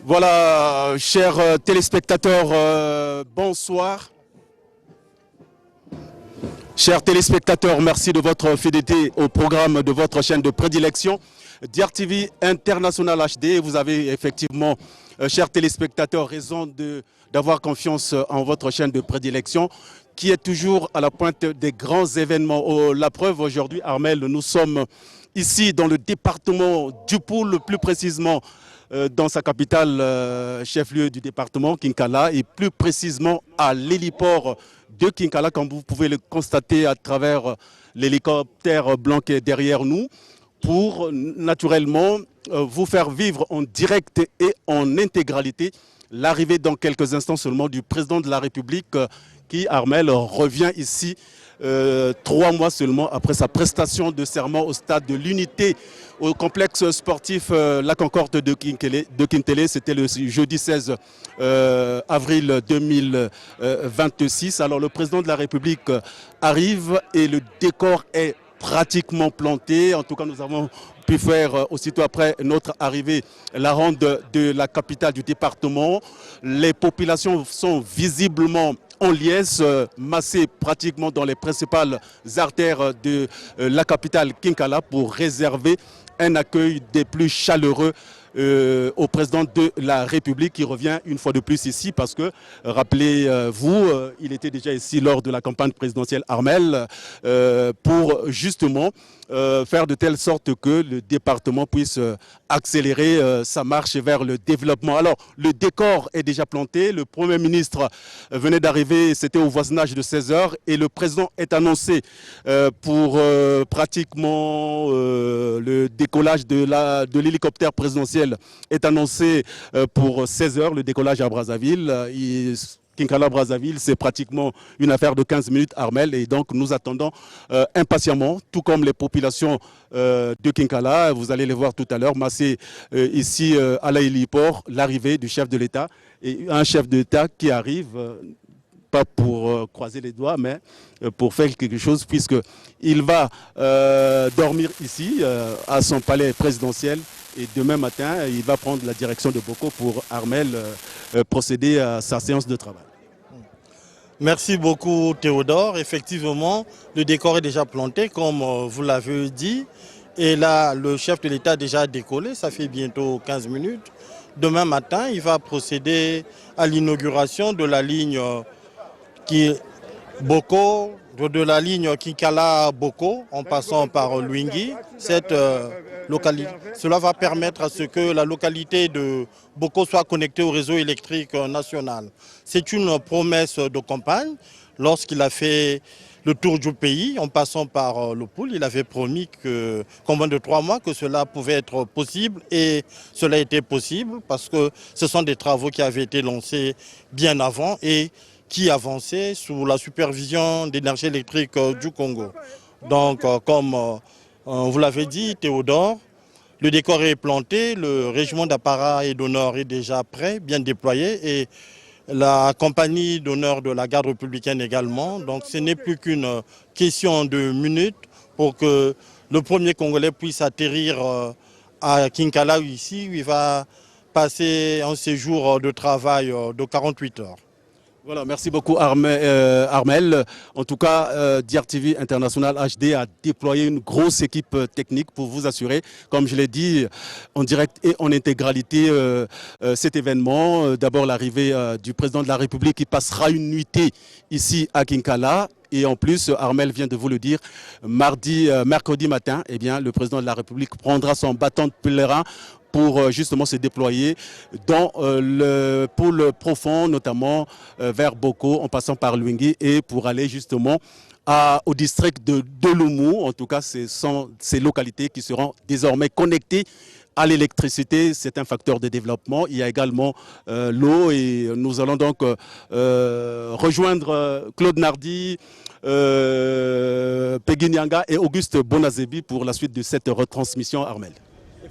Voilà, chers téléspectateurs, bonsoir. Chers téléspectateurs, merci de votre fidélité au programme de votre chaîne de prédilection, DIAR-TV International HD. Vous avez effectivement, chers téléspectateurs, raison d'avoir confiance en votre chaîne de prédilection qui est toujours à la pointe des grands événements. La preuve aujourd'hui, Armel, nous sommes ici dans le département du Poul, plus précisément dans sa capitale, chef-lieu du département, Kinkala, et plus précisément à l'héliport de Kinkala, comme vous pouvez le constater à travers l'hélicoptère blanc qui est derrière nous, pour naturellement vous faire vivre en direct et en intégralité l'arrivée dans quelques instants seulement du président de la République qui, Armel, revient ici 3 mois seulement après sa prestation de serment au stade de l'Unité au complexe sportif La Concorde de Kintélé. C'était le jeudi 16 avril 2026. Alors le président de la République arrive et le décor est pratiquement planté. En tout cas, nous avons pu faire aussitôt après notre arrivée la ronde de la capitale du département. Les populations sont visiblement en liesse, massées pratiquement dans les principales artères de la capitale Kinkala pour réserver un accueil des plus chaleureux au président de la République qui revient une fois de plus ici parce que, rappelez-vous, il était déjà ici lors de la campagne présidentielle Armel pour justement faire de telle sorte que le département puisse accélérer sa marche vers le développement. Alors, le décor est déjà planté. Le Premier ministre venait d'arriver, c'était au voisinage de 16 h et le président est annoncé pour pratiquement le décollage de l'hélicoptère présidentiel est annoncé pour 16 h, le décollage à Brazzaville. Kinkala-Brazzaville, c'est pratiquement une affaire de 15 minutes, Armel, et donc nous attendons impatiemment, tout comme les populations de Kinkala, vous allez les voir tout à l'heure, massées ici à l'héliport, l'arrivée du chef de l'État, et un chef d'État qui arrive, pas pour croiser les doigts, mais pour faire quelque chose, puisqu'il va dormir ici, à son palais présidentiel, et demain matin, il va prendre la direction de Boko pour, Armel, procéder à sa séance de travail. Merci beaucoup Théodore. Effectivement, le décor est déjà planté, comme vous l'avez dit. Et là, le chef de l'État a déjà décollé, ça fait bientôt 15 minutes. Demain matin, il va procéder à l'inauguration de la ligne Boko, de la ligne Kinkala-Boko, en passant par Luingui. Cela va permettre à ce que la localité de Boko soit connectée au réseau électrique national. C'est une promesse de campagne. Lorsqu'il a fait le tour du pays, en passant par le Poul, il avait promis qu'en moins de 3 mois, que cela pouvait être possible. Et cela a été possible parce que ce sont des travaux qui avaient été lancés bien avant et qui avançaient sous la supervision d'énergie électrique du Congo. Donc, comme vous l'avez dit, Théodore, le décor est planté, le régiment d'apparat et d'honneur est déjà prêt, bien déployé, et la compagnie d'honneur de la garde républicaine également. Donc ce n'est plus qu'une question de minutes pour que le premier Congolais puisse atterrir à Kinkala ici, où il va passer un séjour de travail de 48 heures. Voilà, merci beaucoup Armel. En tout cas, DIAR-TV International HD a déployé une grosse équipe technique pour vous assurer, comme je l'ai dit, en direct et en intégralité cet événement. D'abord l'arrivée du président de la République qui passera une nuitée ici à Kinkala. Et en plus, Armel vient de vous le dire, mercredi matin, eh bien, le président de la République prendra son bâton de pèlerin pour justement se déployer dans le pôle profond, notamment vers Boko, en passant par Luingui, et pour aller justement au district de Loumou. En tout cas, ce sont ces localités qui seront désormais connectées à l'électricité. C'est un facteur de développement. Il y a également l'eau, et nous allons donc rejoindre Claude Nardi, Peggy Nyanga et Auguste Bonazébi pour la suite de cette retransmission, Armel.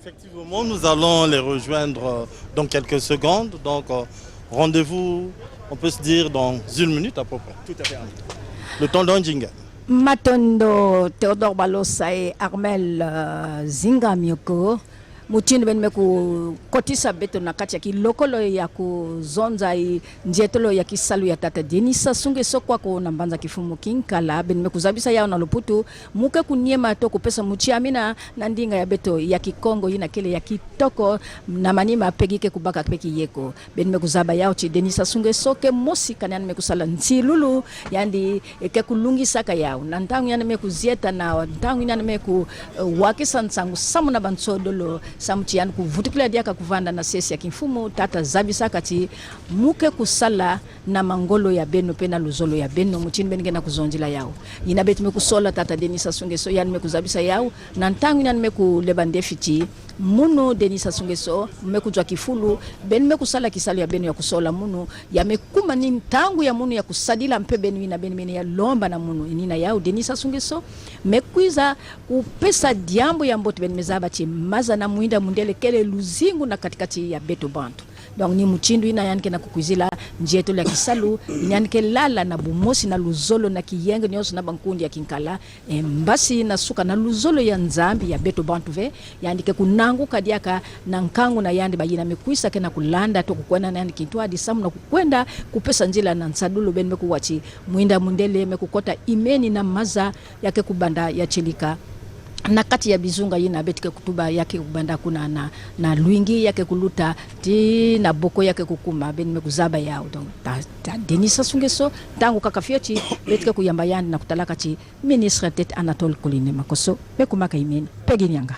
Effectivement, nous allons les rejoindre dans quelques secondes. Donc, rendez-vous, on peut se dire, dans 1 minute à peu près. Tout à fait. Le temps d'un jingle. Matondo Théodore Balosa et Armel Zinga Myoko. mutini ben meku kotisa beto na kati ya kilokolo ya kuzonza njetolo ya kisalu ya tata Denisa Sunge Sokwa ko na mbanza kifumu kinkala ben meku zabisa yao na luputu muke kunyema to kupesa muchiamina na ndinga ya beto ya kikongo yina kile ya kitoko na manima pegike kubaka peki yeko ben meku zaba yao chi Denisa Sunge Soke mosi kanyan meku sala ntilulu yandi ke kulungi saka yao na ntangu yana meku zieta na ntangu yana meku wakisa nsangu samu na bansodolo samutian kuvutikila diaka kuvanda na sesi ya kimfumu tata zabisa kati muke kusala na mangolo ya beno pena luzolo ya beno mutini benige na kuzonjila yao ina beti meku sola tata Denisa Sunge So yani meku zabisa yao na ntangu yana meku lebande fiti muno Denisa Sunge So meku jwa kifulu ben meku sala kisalu ya beno ya kusola muno ya mekuma ni ntangu ya muno ya kusadila mpe beno ina beno ya lomba na muno inina yao Denisa Sunge So mekuiza kupesa diambo ya mbote ben mezaba chi maza na muinda mundele kele luzingu na katikati ya beto bantu donc ni muchindu ina yanke na kukuizila njeto la kisalu yanke lala na bumosi na luzolo na kiyenge nyoso na bankundi ya kinkala mbasi na suka na luzolo ya nzambi ya beto bantu ve yandike kunangu kadiaka na nkangu na yandi bayina mekuisa kena kulanda to kukwenda na yandi kitwa disamu na kukwenda kupesa njila na nsadulu ben meku wachi muinda mundele mekukota imeni na maza yake kubanda ya chilika na kati ya bizunga yina betike kutuba yake kubanda kuna na luingi yake kuluta ti na boko yake kukuma ben mekuzaba yao donc ta Denisa Sunge So tangu kakafiochi betike kuyamba yandi na kutalaka chi ministre tete Anatole Koline Makoso bekumaka imeni pegi nyanga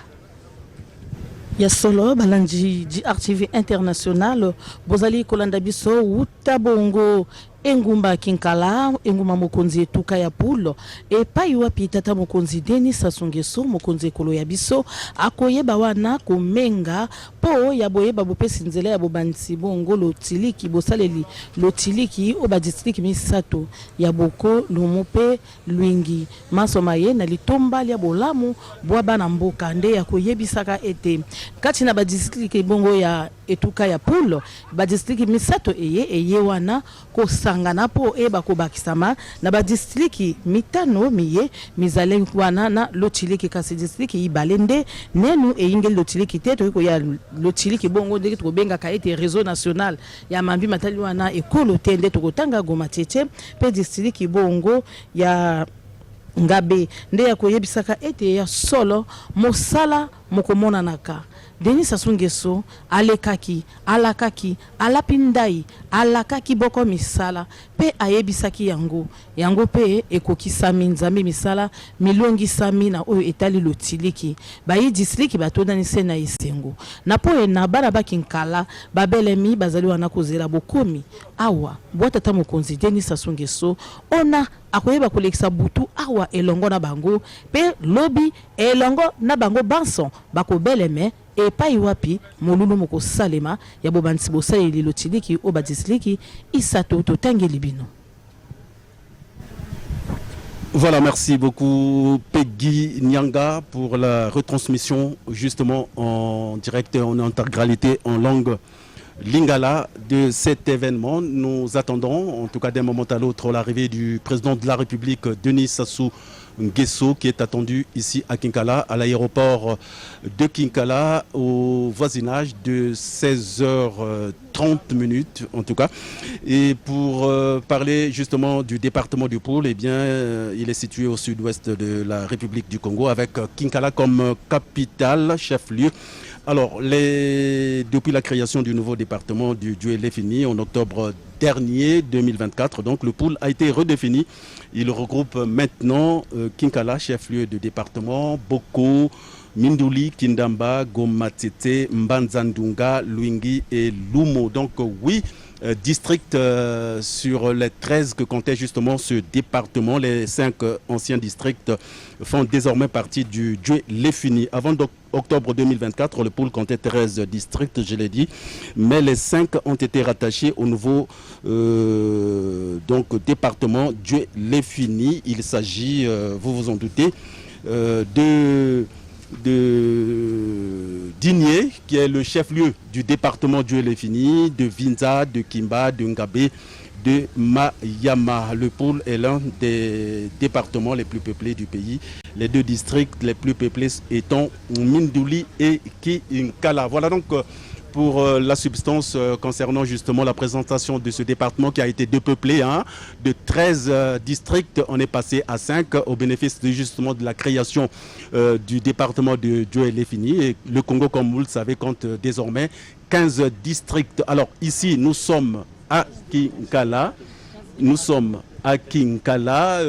ya solo balanji RTV International bozali kolanda biso utabongo engumba kinkala engumba mokonzi etuka ya pulo epai wapi tata mokonzi Denisa Sunge So mokonzi kolo ya biso akoyeba wana komenga po ya boyeba bopesi nzela ya bobansi bongo lotiliki bosaleli lotiliki oba district misato ya boko lumope luingi masoma ye na litomba ya bolamu bwaba na mboka nde ya koyebisaka ete kati na ba district bongo ya etuka ya pulo ba district misato eye wana ko sangana po eba ko bakisama na ba district mitano miye mizale wana na lotiliki kasi district ibalende nenu ingel lotiliki teto ko ya lotiliki bongo ndeki to benga ka ete réseau national ya mambi matali wana ekolo tende to kotanga goma tete pe district bongo ya ngabe nde ya koyebisaka ete ya solo mosala mokomona naka Denisa Sunge So alekaki alapindai alakaki boko misala pe ayebisaki yango pe ekokisami nzambe misala milongi sami na oyo etali lotiliki bayi disliki batondani se na isengo na po na bana bakinkala babelemi bazali wana kozela bokomi awa bwatata mokonzi Denisa Sunge So ona akoyeba kolekisa butu awa elongo na bango pe lobi elongo na bango banson bakobeleme epai wapi molulu moko salema ya bobansi bosaleli lotiliki oba disliki isato totangeli bino. Voilà, merci beaucoup Peggy Nyanga pour la retransmission justement en direct et en intégralité en langue lingala de cet événement. Nous attendons en tout cas d'un moment à l'autre l'arrivée du président de la République Denis Sassou Nguesso qui est attendu ici à Kinkala, à l'aéroport de Kinkala, au voisinage de 16h30 en tout cas. Et pour parler justement du département du Pôle, eh bien, il est situé au sud-ouest de la République du Congo avec Kinkala comme capitale, chef-lieu. Alors, depuis la création du nouveau département du Djué-Léfini en octobre dernier 2024, donc le pôle a été redéfini. Il regroupe maintenant Kinkala, chef-lieu de département, Boko, Mindouli, Kindamba, Gomatete, Mbanzandunga, Luingi et Lumo. Donc oui, districts sur les 13 que comptait justement ce département. Les 5 anciens districts font désormais partie du Djué-Léfini. Avant octobre 2024, le pôle comptait 13 districts, je l'ai dit, mais les 5 ont été rattachés au nouveau département Djué-Léfini. Il s'agit, vous vous en doutez, de Digné, qui est le chef-lieu du département Djué-Léfini, de Vinza, de Kimba, de Ngabé, de Mayama. Le Poul est l'un des départements les plus peuplés du pays. Les deux districts les plus peuplés étant Mindouli et Kinkala. Voilà donc pour la substance concernant justement la présentation de ce département qui a été dépeuplé. De 13 districts, on est passé à 5 au bénéfice justement de la création du département de Djoé-Léfini. Et le Congo, comme vous le savez, compte désormais 15 districts. Alors ici, nous sommes à Kinkala. Nous sommes à Kinkala,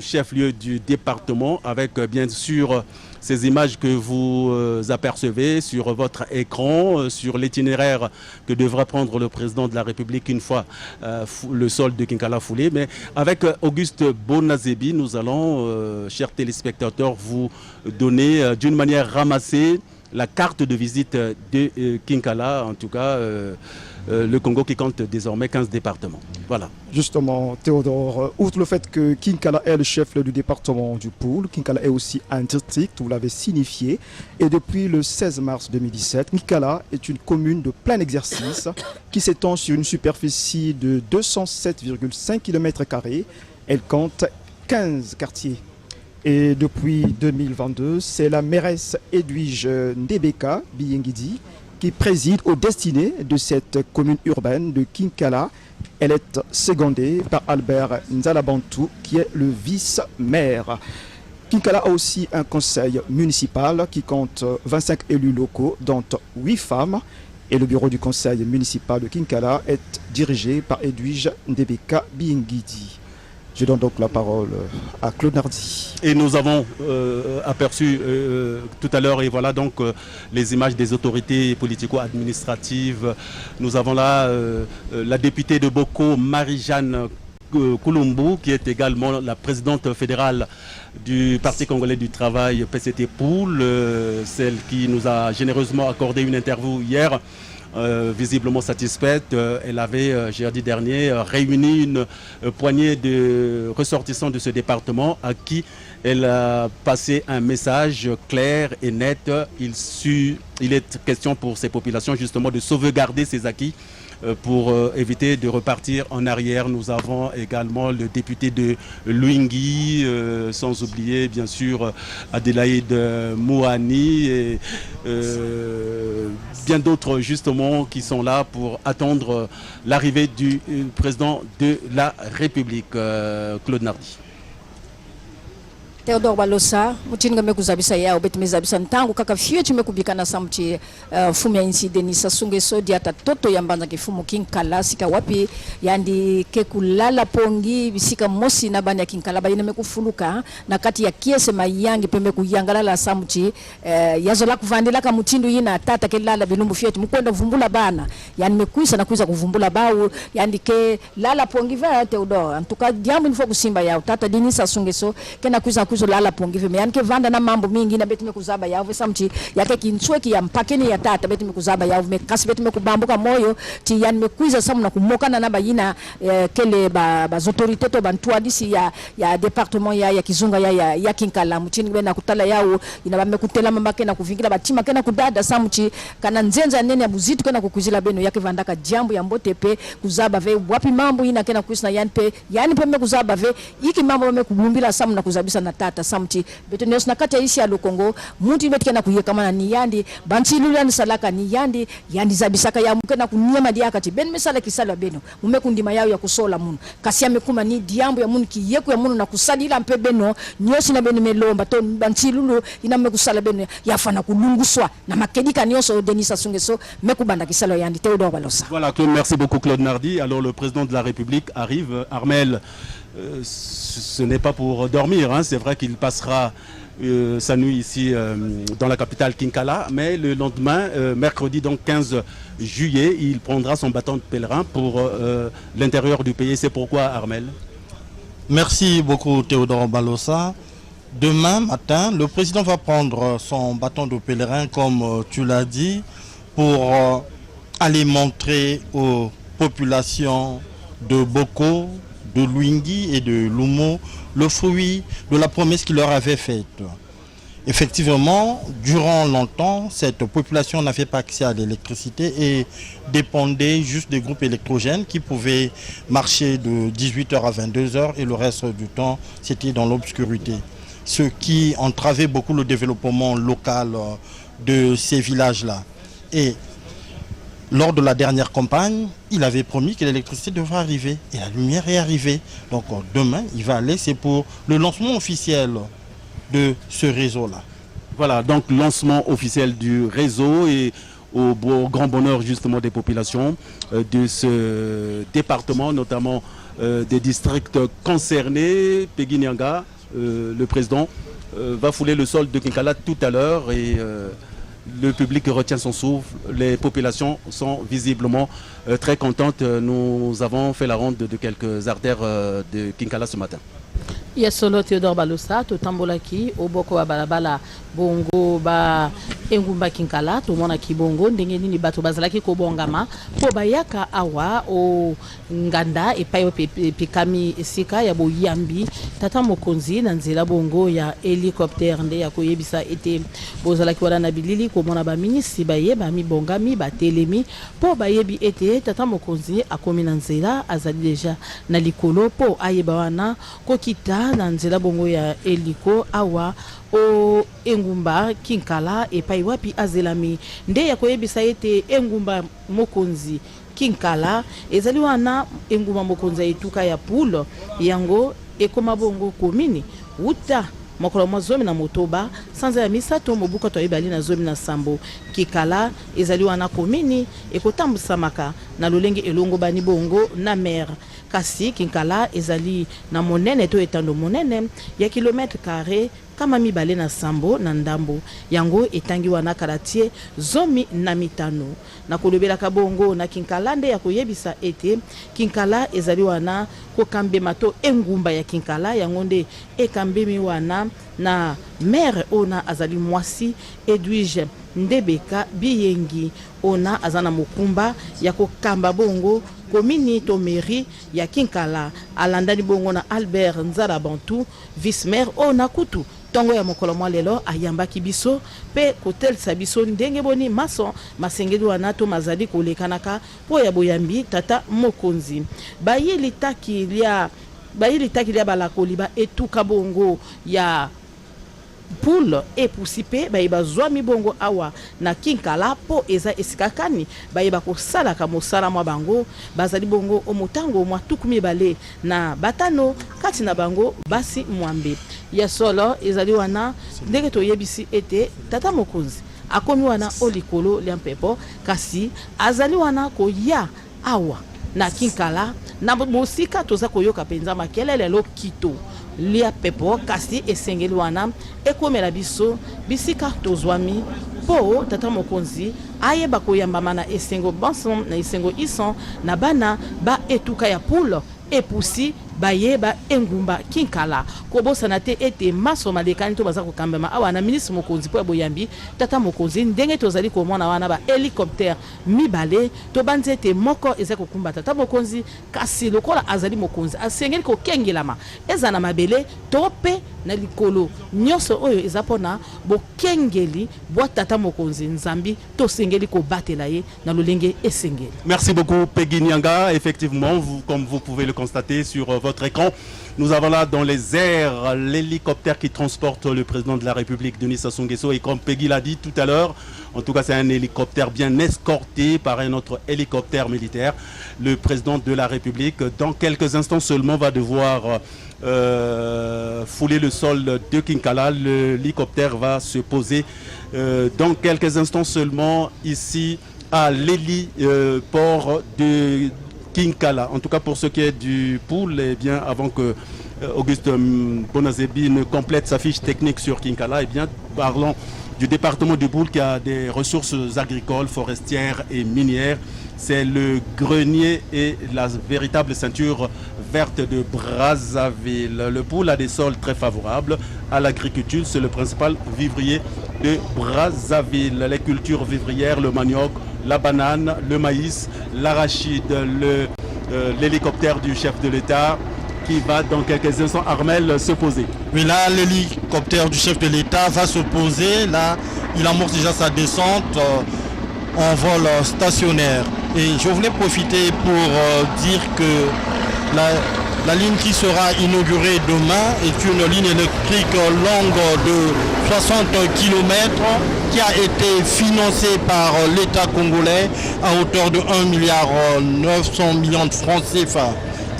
chef-lieu du département, avec bien sûr ces images que vous apercevez sur votre écran, sur l'itinéraire que devra prendre le président de la République une fois le sol de Kinkala foulé. Mais avec Auguste Bonazebi, nous allons, chers téléspectateurs, vous donner d'une manière ramassée la carte de visite de Kinkala, en tout cas le Congo qui compte désormais 15 départements. Voilà. Justement, Théodore, outre le fait que Kinkala est le chef-lieu du département du Poul, Kinkala est aussi un district, vous l'avez signifié. Et depuis le 16 mars 2017, Kinkala est une commune de plein exercice qui s'étend sur une superficie de 207,5 km². Elle compte 15 quartiers. Et depuis 2022, c'est la mairesse Edwige Ndebeka Biyengidi qui préside aux destinées de cette commune urbaine de Kinkala. Elle est secondée par Albert Nzalabantou qui est le vice-maire. Kinkala a aussi un conseil municipal qui compte 25 élus locaux, dont 8 femmes. Et le bureau du conseil municipal de Kinkala est dirigé par Edwige Ndebeka Biyengidi. Je donne donc la parole à Claude Nardi. Et nous avons aperçu tout à l'heure, et voilà donc les images des autorités politico-administratives. Nous avons là la députée de Boko, Marie-Jeanne Koulumbu, qui est également la présidente fédérale du Parti congolais du travail PCT Poul, celle qui nous a généreusement accordé une interview hier. Visiblement satisfaite. Elle avait, jeudi dernier, réuni une poignée de ressortissants de ce département à qui elle a passé un message clair et net. Il est question pour ces populations justement de sauvegarder ces acquis pour éviter de repartir en arrière. Nous avons également le député de Luingui, sans oublier bien sûr Adélaïde Mouani et bien d'autres justement qui sont là pour attendre l'arrivée du président de la République, Claude Nardi. Théodore Balosa, mutinga mekuzabisa yao beti mezabisa ntangu kaka fie tumekubikana samti fumu ya insi Denisa Sungeso diata toto yambanza kifumu Kinkala sika wapi yandi kekulala pongi bisika mosi na bani ya Kinkala bayine mekufuluka na kati ya kiese mayangi pembe kuyangalala samti yazola kuvandila ka mutindu yina tata kelala bilumbu fietu mukwenda vumbula bana yani mekuisa na kuisa kuvumbula bawu yandi ke lala pongi va Théodore antuka diambo nifo kusimba yao tata Denisa Sungeso kena kuisa lala pongi vime yani ke vanda na mambo mingi na beti mekuzaba yao samti yake kinchweki ya mpakeni ya tata beti mekuzaba yao mekasi beti mekubambuka moyo ti yani mekuiza samu na kumokana na bayina kele ba autorité to bantua disi ya département ya kizunga ya Kinkala mutini bena kutala yao ina bamekutela mambake na kuvingila batima kena kudada samti kana nzenza nene ya buzitu kena kukuzila beno yake vandaka jambo ya mbote pe kuzaba ve wapi mambo ina kena kuisna yani pe mekuzaba ve iki mambo mekubumbila samu na kuzabisa na tata samti beto nyos na kati ya isi ya Lukongo muti betu kena kuyeka mana ni yandi banchilula ni salaka ni yandi zabisaka ya mukena kunyema diakati ben mesala kisala beno mumekundima yao ya kusola munu kasi ya mekuma ni diambo ya munu kiyeku ya munu na kusadila mpe beno nyosi na beno melomba to banchilulu ina mekusala beno yafana kulunguswa na makedika nyoso Denisa Sungeso mekubanda kisala yandi Théodore Balosa. Voilà Claude, merci beaucoup Claude Nardi. Alors le président de la République arrive, Armel. Ce n'est pas pour dormir, hein. C'est vrai qu'il passera sa nuit ici dans la capitale Kinkala, mais le lendemain, mercredi donc 15 juillet, il prendra son bâton de pèlerin pour l'intérieur du pays. C'est pourquoi Armel? Merci beaucoup Théodore Balosa. Demain matin, le président va prendre son bâton de pèlerin, comme tu l'as dit, pour aller montrer aux populations de Boko, de Luingui et de Lumo le fruit de la promesse qu'il leur avait faite. Effectivement, durant longtemps, cette population n'avait pas accès à l'électricité et dépendait juste des groupes électrogènes qui pouvaient marcher de 18h à 22h et le reste du temps, c'était dans l'obscurité. Ce qui entravait beaucoup le développement local de ces villages-là. Et lors de la dernière campagne, il avait promis que l'électricité devrait arriver et la lumière est arrivée. Donc demain, il va aller, c'est pour le lancement officiel de ce réseau-là. Voilà, donc lancement officiel du réseau et au grand bonheur justement des populations de ce département, notamment des districts concernés. Peggy Nyanga, le président, va fouler le sol de Kinkala tout à l'heure et le public retient son souffle. Les populations sont visiblement très contentes. Nous avons fait la ronde de quelques artères de Kinkala ce matin. Il y a solo Théodore Balosa, Totambolaki, Oboko Balabala, Bongo, Ba, Engumba Kinkala, Tomona Kibongo, Ndengeni Bato Bazalaki Kobongama, Pobayaka Awa, O Nganda, et Payo Pikami Sika, Yabo Yambi, Tata Mokonzi, Nanzela Bongo, ya hélicoptère, Nde Yakoyebisa, était Bozalaki Wadana Bilili, Komona Bamini, Sibaye, Bami Bongami, Batelemi, Pobayebi était Tata Mokonzi, Akomi Nanzela, Azali déjà, Nalikolo, Po Ayebawana, Kokita, Nanzela Bongo ya Eliko, Awa, O Engumba Kinkala epai wapi azelami nde ya koyebisa ete Engumba Mokonzi Kinkala ezali wana Engumba Mokonzi etuka ya Poul yango ekoma bongo komini uta mokolo mwa zomi na motoba sanza ya misato mobuka to ibali na zomi na sambo Kikala ezali wana komini ekotambusamaka na lolenge elongo bani bongo na mer kasi Kinkala ezali na monene to etando monene ya kilometre carré kama mibale na sambo na ndambo yango etangi wana karatie zomi na mitano na kolobela kabongo na Kinkala nde ya koyebisa ete Kinkala ezali wana kokambe mato Engumba ya Kinkala yango nde ekambemi wana na mère ona azali mwasi Edwige Ndebeka Biyengi ona azana mokumba ya kokamba bongo komini to mairie ya Kinkala alandani bongo na Albert Nzara Bantu vice-maire ona kutu tongo ya mokolo mwa lelo ayambaki biso pe kotelisa biso ndenge boni maso masengeli wana to mazali kolekanaka po ya boyambi tata Mokonzi bayili taki lia balakoli ba etuka bongo ya Poul et poussipe ba zwami bongo awa na Kinkala po eza esikakani ba ko sala ka mosala mwa bango bazali bongo omotango mwa tukumi bale na batano kati na bango basi mwambe ya solo ezali wana ndenge to yebisi ete tata Mokonzi akomi wana olikolo liampepo kasi azali wana ko ya awa na Kinkala na mosika toza koyoka penza makelele lo kito lia pepo kasi esengeli wana ekomela biso bisika tozwami po tata Mokonzi ayeba koyambama na esengo banson na esengo ison na bana ba etuka ya Poul epusi bayeba Engumba Kinkala kobosana te ete maso malekani to baza kokambema awa na ministre Mokonzi po boyambi tata Mokonzi ndenge tozali komona wana ba hélicoptère mibale to banzete moko eza kokumba tata Mokonzi kasi lokola azali Mokonzi asengeli ko kengelama eza na mabele tope na likolo nyoso oyo eza pona bo kengeli bo tata Mokonzi nzambi to sengeli ko batela ye na lolenge esengeli. Merci beaucoup Peggy Nyanga. Effectivement, comme vous pouvez le constater sur votre écran, nous avons là dans les airs l'hélicoptère qui transporte le président de la République, Denis Sassou Nguesso, et comme Peggy l'a dit tout à l'heure, en tout cas c'est un hélicoptère bien escorté par un autre hélicoptère militaire. Le président de la République, dans quelques instants seulement, va devoir fouler le sol de Kinkala. L'hélicoptère va se poser dans quelques instants seulement ici à l'héliport de Kinkala. En tout cas pour ce qui est du Poul, eh bien avant que Auguste Bonazebi ne complète sa fiche technique sur Kinkala, eh bien parlons du département du Poul qui a des ressources agricoles, forestières et minières. C'est le grenier et la véritable ceinture verte de Brazzaville. Le Poul a des sols très favorables à l'agriculture. C'est le principal vivrier de Brazzaville. Les cultures vivrières, le manioc, la banane, le maïs, l'arachide, l'hélicoptère du chef de l'État qui va dans quelques instants, Armel, se poser. Mais là, l'hélicoptère du chef de l'État va se poser. Là, il amorce déjà sa descente en vol stationnaire. Et je voulais profiter pour dire que la ligne qui sera inaugurée demain est une ligne électrique longue de 60 km qui a été financée par l'État congolais à hauteur de 1,9 milliard de francs CFA.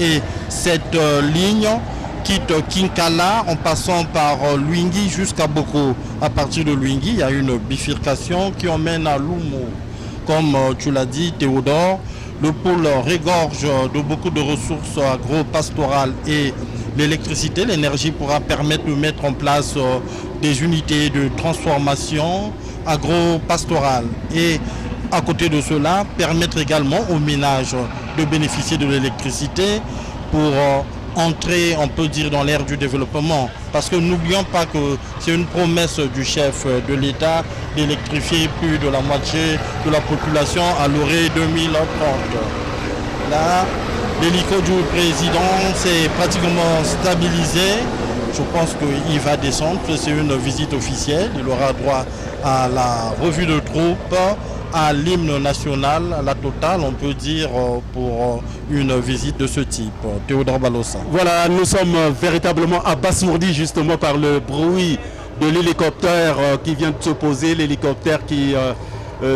Et cette ligne quitte Kinkala en passant par Luingi jusqu'à Boko. À partir de Luingi, il y a une bifurcation qui emmène à Lumo. Comme tu l'as dit, Théodore, le pôle regorge de beaucoup de ressources agro-pastorales et l'électricité, l'énergie pourra permettre de mettre en place des unités de transformation agro-pastorale. Et à côté de cela, permettre également aux ménages de bénéficier de l'électricité pour entrer, on peut dire, dans l'ère du développement. Parce que n'oublions pas que c'est une promesse du chef de l'État d'électrifier plus de la moitié de la population à l'horizon 2030. Là, l'hélico du président s'est pratiquement stabilisé. Je pense qu'il va descendre, c'est une visite officielle. Il aura droit à la revue de troupes, à l'hymne national, la totale, on peut dire, pour une visite de ce type. Théodore Balossa. Voilà, nous sommes véritablement abasourdis justement par le bruit de l'hélicoptère qui vient de se poser, l'hélicoptère qui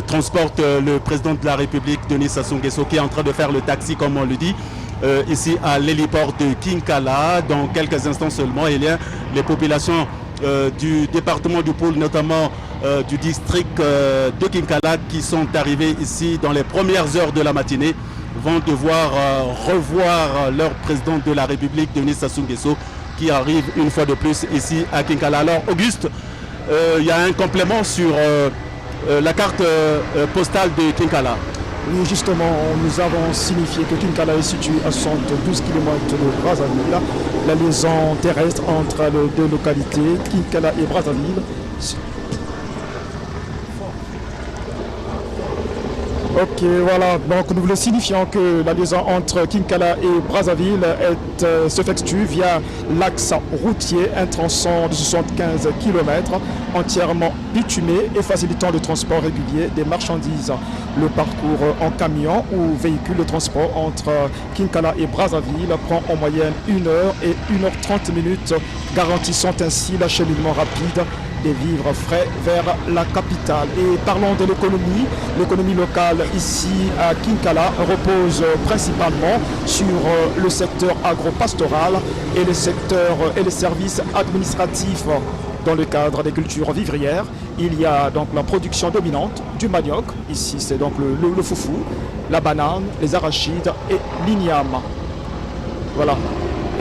transporte le président de la République, Denis Sassou Nguesso, qui est en train de faire le taxi, comme on le dit, ici à l'héliport de Kinkala. Dans quelques instants seulement, il y a les populations du département du Pôle, notamment du district de Kinkala, qui sont arrivés ici dans les premières heures de la matinée, vont devoir revoir leur président de la République, Denis Sassou Nguesso, qui arrive une fois de plus ici à Kinkala. Alors Auguste, il y a un complément sur la carte postale de Kinkala. Oui, justement, nous avons signifié que Kinkala est situé à 72 km de Brazzaville. La liaison terrestre entre les deux localités, Kinkala et Brazzaville. Ok, voilà. Donc nous voulons signifiant que la liaison entre Kinkala et Brazzaville s'effectue via l'axe routier, un tronçon de 75 km entièrement bitumé et facilitant le transport régulier des marchandises. Le parcours en camion ou véhicule de transport entre Kinkala et Brazzaville prend en moyenne 1 heure et 1h30 minutes, garantissant ainsi l'acheminement rapide des vivres frais vers la capitale. Et parlons de l'économie locale ici à Kinkala repose principalement sur le secteur agro-pastoral et les services administratifs. Dans le cadre des cultures vivrières, il y a donc la production dominante du manioc, ici c'est donc le foufou, la banane, les arachides et l'igname. Voilà.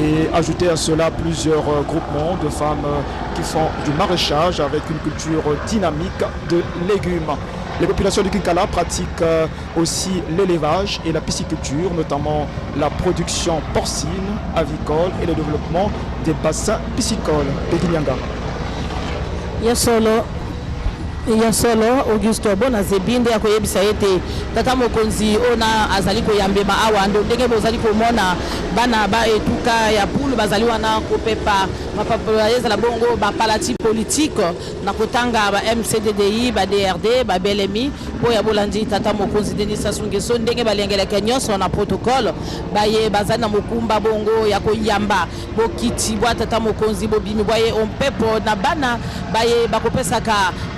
Et ajouter à cela plusieurs groupements de femmes qui font du maraîchage avec une culture dynamique de légumes. Les populations de Kinkala pratiquent aussi l'élevage et la pisciculture, notamment la production porcine, avicole et le développement des bassins piscicoles. Pekinyanga. Yasolo Augusto bona zebinde akoyebisa ete tata mokonzi ona azali koyambema awa ndo ndenge bozali komona bana ba etuka ya pulu bazali wana kopepa mapapa ezala bongo ba palati politique na kotanga ba MCDDI ba DRD ba BLMI po ya bolandi tata mokonzi Denis Sassou Nguesso ndenge balengela nyonso na protocole baye bazali na mokumba bongo ya koyamba bokiti bwa tata mokonzi bobimi boye on pepo na bana baye bakopesaka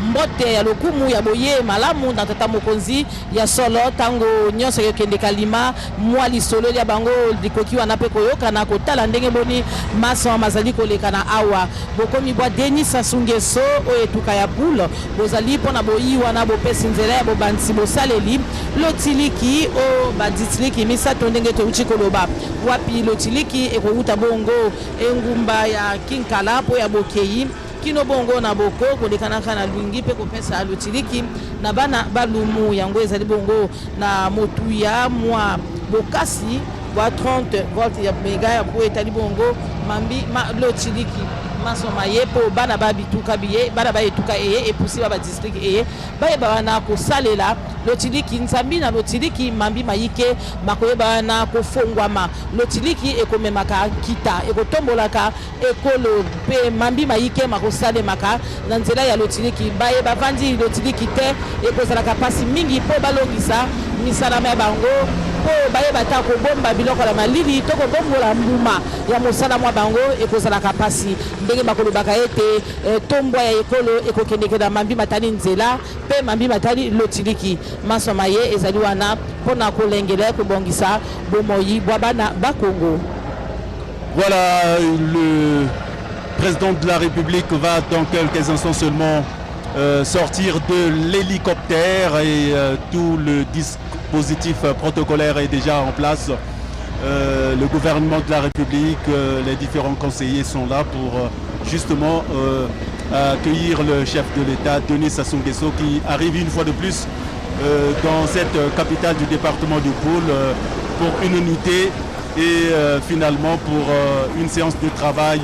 mbote ya lokumu ya boye malamu na tata mokonzi ya solo tango nyonso yokende kalima mwa lisolo ya bango likokiwa na pe koyoka na kotala ndenge boni maso mazali koleka na awa bokomi bwa Denis Sassou Nguesso o etuka ya poule bozali pona boyiwa na bopesi nzela ya bobansi bosaleli lotiliki o baditiliki misato ndenge touchi koloba wapi lotiliki ekouta bongo engumba ya Kinkala po ya bokeyi kino bongo na boko kodekanaka na Luingi pe kopesa lotiliki na bana balumu yango ezali bongo na motuya mwa bokasi wa 30 volt ya mega ya po etali bongo mambi lotiliki masoma ye po bana ba bituka biye bana ba etuka eye epusi ba district eye ba bana ko salela lotiliki nzambi na lotiliki mambi mayike makoye bana ko fongwama lotiliki ekomemaka kita ekotombolaka ekolo pe mambi mayike makosale maka na nzela ya lotiliki baye bavandi lotiliki te ekozalaka pasi mingi po balongisa misalama ya bango po baye bata ko bomba biloko la malili to ko bombola mbuma ya mosala mwa bango ekozalaka pasi ndenge bakolobaka ete tombwa ya ekolo ekokendeke na mambi matali nzela pe mambi matali lotiliki masoma ye ezali wana pona kolengela kobongisa bomoyi bwa bana bakongo. Voilà, le président de la République va dans quelques instants seulement sortir de l'hélicoptère et tout le dispositif protocolaire est déjà en place. Le gouvernement de la République, les différents conseillers sont là pour justement accueillir le chef de l'État, Denis Sassou Nguesso, qui arrive une fois de plus dans cette capitale du département du Poul pour une unité et finalement pour une séance de travail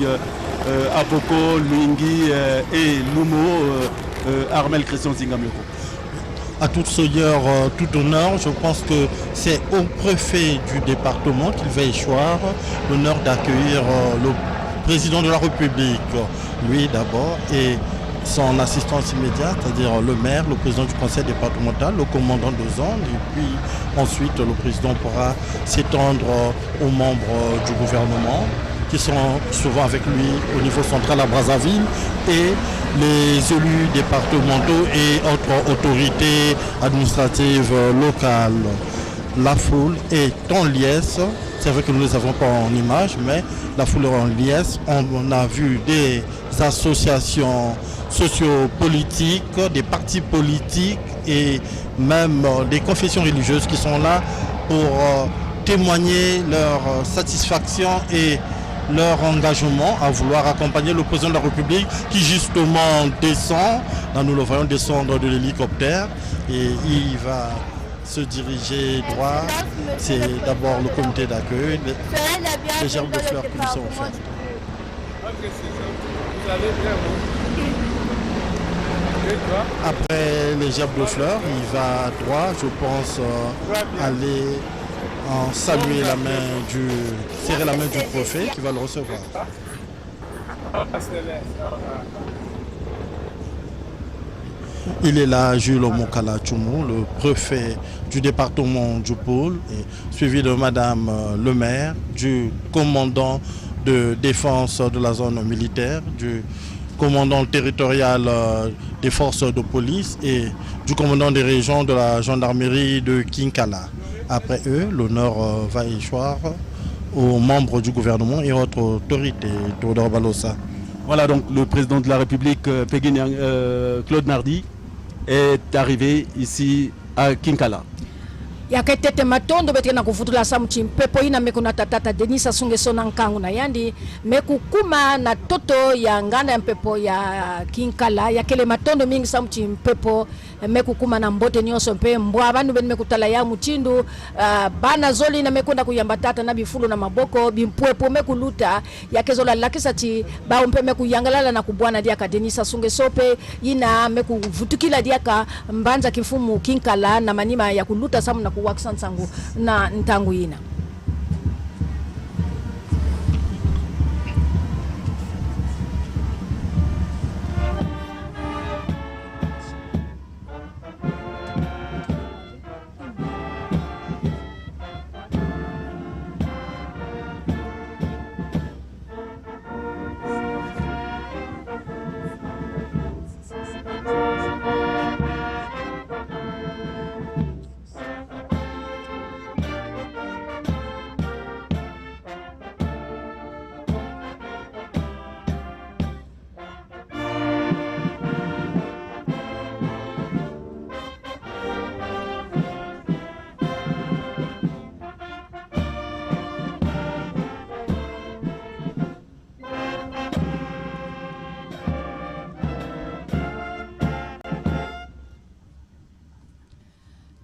à Boko, Luingi et Lumo, Armel Christian Zingameko. À toute seigneur, tout honneur, je pense que c'est au préfet du département qu'il va échoir l'honneur d'accueillir le président de la République, lui d'abord, et son assistance immédiate, c'est-à-dire le maire, le président du conseil départemental, le commandant de zone, et puis ensuite le président pourra s'étendre aux membres du gouvernement qui sont souvent avec lui au niveau central à Brazzaville et les élus départementaux et autres autorités administratives locales. La foule est en liesse, c'est vrai que nous ne les avons pas en image, mais la foule est en liesse. On a vu des associations sociopolitiques, des partis politiques et même des confessions religieuses qui sont là pour témoigner leur satisfaction et leur engagement à vouloir accompagner le président de la République qui justement descend, là nous le voyons descendre de l'hélicoptère et il va se diriger droit. C'est d'abord le comité d'accueil, les gerbes de fleurs qui nous sont offertes. Après les gerbes de fleurs, il va droit, je pense, aller saluer la main serrer la main du préfet qui va le recevoir. Il est là, Jules Omokala Tchoumou, le préfet du département du Poul, suivi de Madame le maire, du commandant de défense de la zone militaire, du commandant territorial des forces de police et du commandant des régions de la gendarmerie de Kinkala. Après eux, l'honneur va échoir aux membres du gouvernement et autres autorités. Théodore Balosa. Voilà donc le président de la République, Claude Nardi, est arrivé ici à Kinkala. yaketete matondo betena kuvutula samu chimpepo ina mekuna tatata Denis Sassou Nguesso na nkangu na yandi mekukuma na toto ya nganda ya mpepo ya Kinkala yakele matondo mingi samu chimpepo mekukuma na mbote nyonso mpe mbwa abantu beni mekutala ya muchindu bana zoli na mekunda kuyambatata na bifulo na maboko bimpwepo mekuluta yakezola lakisa ti ba mpe mekuyangalala na kubwana diaka Denis Sassou Nguesso pe ina mekuvutukila diaka mbanza kifumu Kinkala na manima ya kuluta samu na waksansangu na ntangu ina.